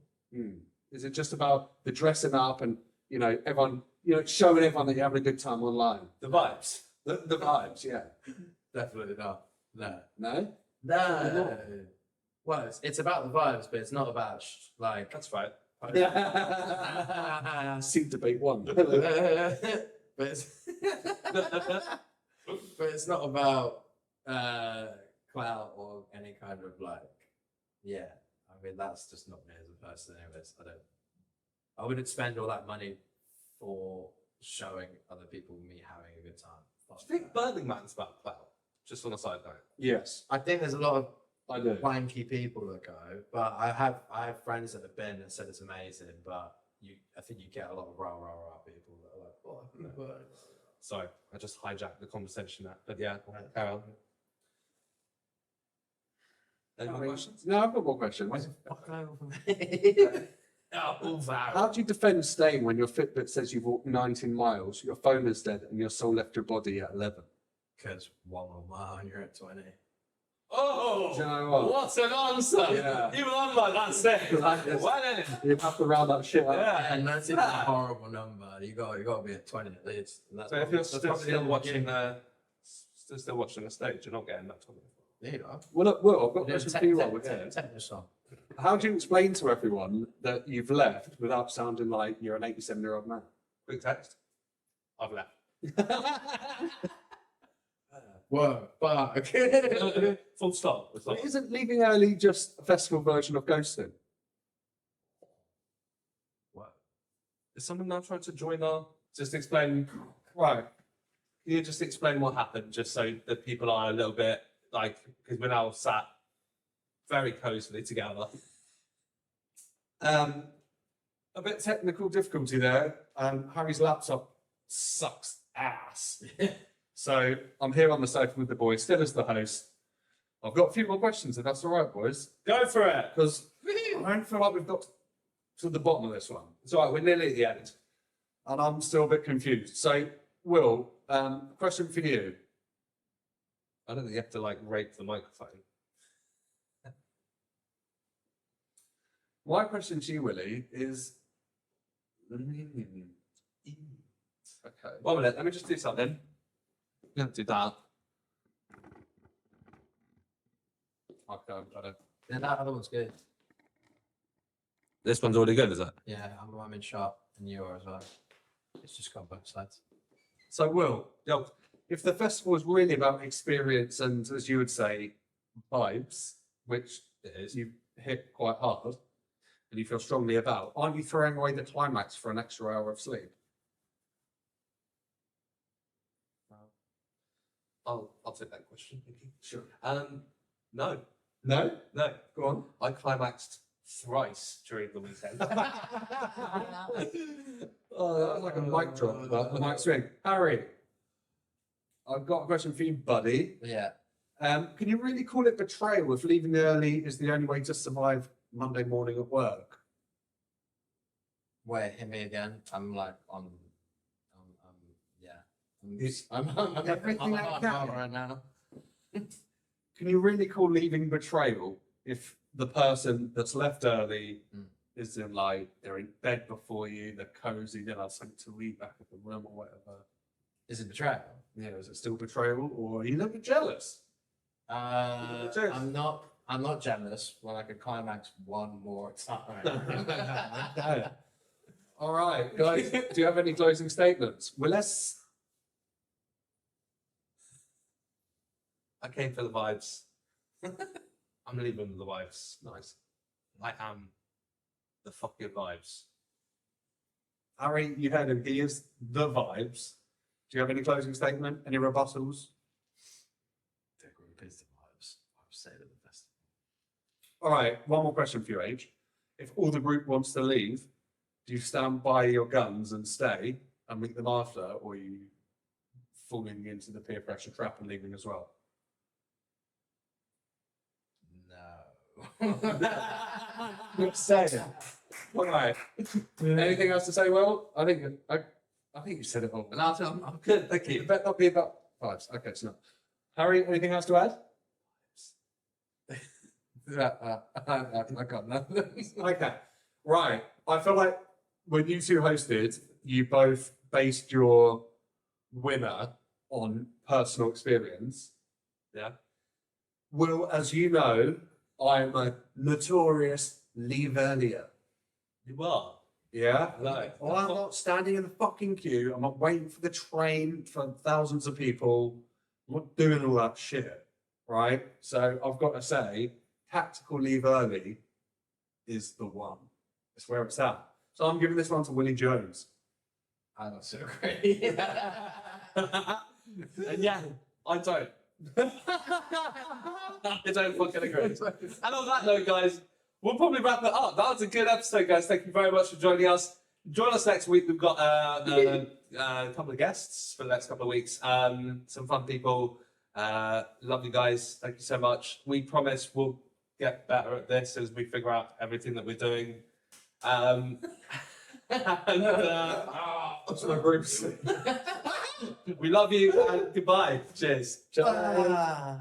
Is it just about the dressing up and, you know, everyone, you know, showing everyone that you're having a good time online? The vibes. The vibes, yeah. Definitely not. No. No? No. Well, it's about the vibes, but it's not about like. That's right. See debate one. but it's but it's not about clout or any kind of like, yeah, I'm I mean, that's just not me as a person. Anyways, I wouldn't spend all that money for showing other people me having a good time. Do you think Burning Man's about clout? Just on a side note. Yes, I think there's a lot of I do. wanky people that go, but I have friends that have been and said it's amazing, but I think you get a lot of rah people that are like, oh, Sorry, I just hijacked the conversation there. But yeah, carry on. Any more questions? No, I've got more questions. fuck over me. How do you defend staying when your Fitbit says you've walked 19 miles, your phone is dead, and your soul left your body at 11? Because 1 more mile and you're at 20. Oh, Do you know what? what an answer! Yeah. Even I'm like, that's it. Why then? You have to round that shit up. Yeah. And that's a horrible number. You got to be at 20 at least. And that's So if you're that's still, probably still the watching beginning. still watching the stage, you're not getting that 20. There you are. Well, look, Will, I've got a question for you while we're here. Take this on. How do you explain to everyone that you've left without sounding like you're an 87-year-old man? Quick text. I've left. Whoa, fuck. Full stop. It's But like, isn't leaving early just a festival version of ghosting? what? Is someone now trying to join our? Just explain. Right. Can you just explain what happened, just so that people are a little bit like, because we're now sat very cosily together. A bit technical difficulty there. Harry's laptop sucks ass. So I'm here on the sofa with the boys, still as the host. I've got a few more questions, if that's all right, boys. Go for it. Because I don't feel like we've got to the bottom of this one. It's all right. We're nearly at the end. And I'm still a bit confused. So, Will, question for you. I don't think you have to like rape the microphone. My question to you, Willie, is... Okay. 1 minute. Let me just do something. I'm gonna do that. Okay, I'm better. Yeah, that other one's good. This one's already good, is it? Yeah, I'm in sharp and you are as well. It's just got both sides. So, Will, if the festival is really about experience and, as you would say, vibes, which It is. you hit quite hard and you feel strongly about, aren't you throwing away the climax for an extra hour of sleep? I'll take that question. Thank you. Sure. No, No? no. Go on. I climaxed thrice during the weekend. Oh, that was like a mic drop, but the mic swing. Harry, I've got a question for you, buddy. Yeah. Can you really call it betrayal if leaving early is the only way to survive Monday morning at work? Wait, hit me again. I'm like yeah. It's- I'm everything I'm I on can. fire right now. Can you really call leaving betrayal if the person that's left early Mm. is in like they're in bed before you, they're cozy, they'll have something to eat back at the room or whatever? Is it betrayal? Yeah, is it still betrayal or are you a little bit jealous? Cheers. I'm not jealous when I could climax one more time. All right, guys, do you have any closing statements? Well, let's. I came for the vibes. I'm leaving the vibes. Nice. I am the fucking vibes. Harry, you heard him. He is the vibes. Do you have any closing statement? Any rebuttals? The group is the vibes. I would say to the festival. All right, one more question for you, Age. If all the group wants to leave, do you stand by your guns and stay and meet them after, or are you falling into the peer pressure trap and leaving as well? No. Good saying. All right. Anything else to say? Well, I think you said it all. No, I'm good. Thank It you. better not be about vibes. Okay, it's not. Harry, anything else to add? I got nothing. Okay. Right. I feel like when you two hosted, you both based your winner on personal experience. Yeah. Well, as you know, I'm a notorious leave earlier. You are. Yeah? No. Well, I'm not standing in the fucking queue. I'm not waiting for the train for thousands of people. I'm not doing all that shit. Right? So I've got to say, tactical leave early is the one. It's where it's at. So I'm giving this one to Willie Jones. I also agree. And yeah, I don't. I don't fucking agree. And on that note, guys, we'll probably wrap it up. That was a good episode, guys. Thank you very much for joining us. Join us next week. We've got a couple of guests for the next couple of weeks. Some fun people. Lovely guys. Thank you so much. We promise we'll get better at this as we figure out everything that we're doing. And, That's my groups. Ah. We love you and goodbye. Cheers. Ah.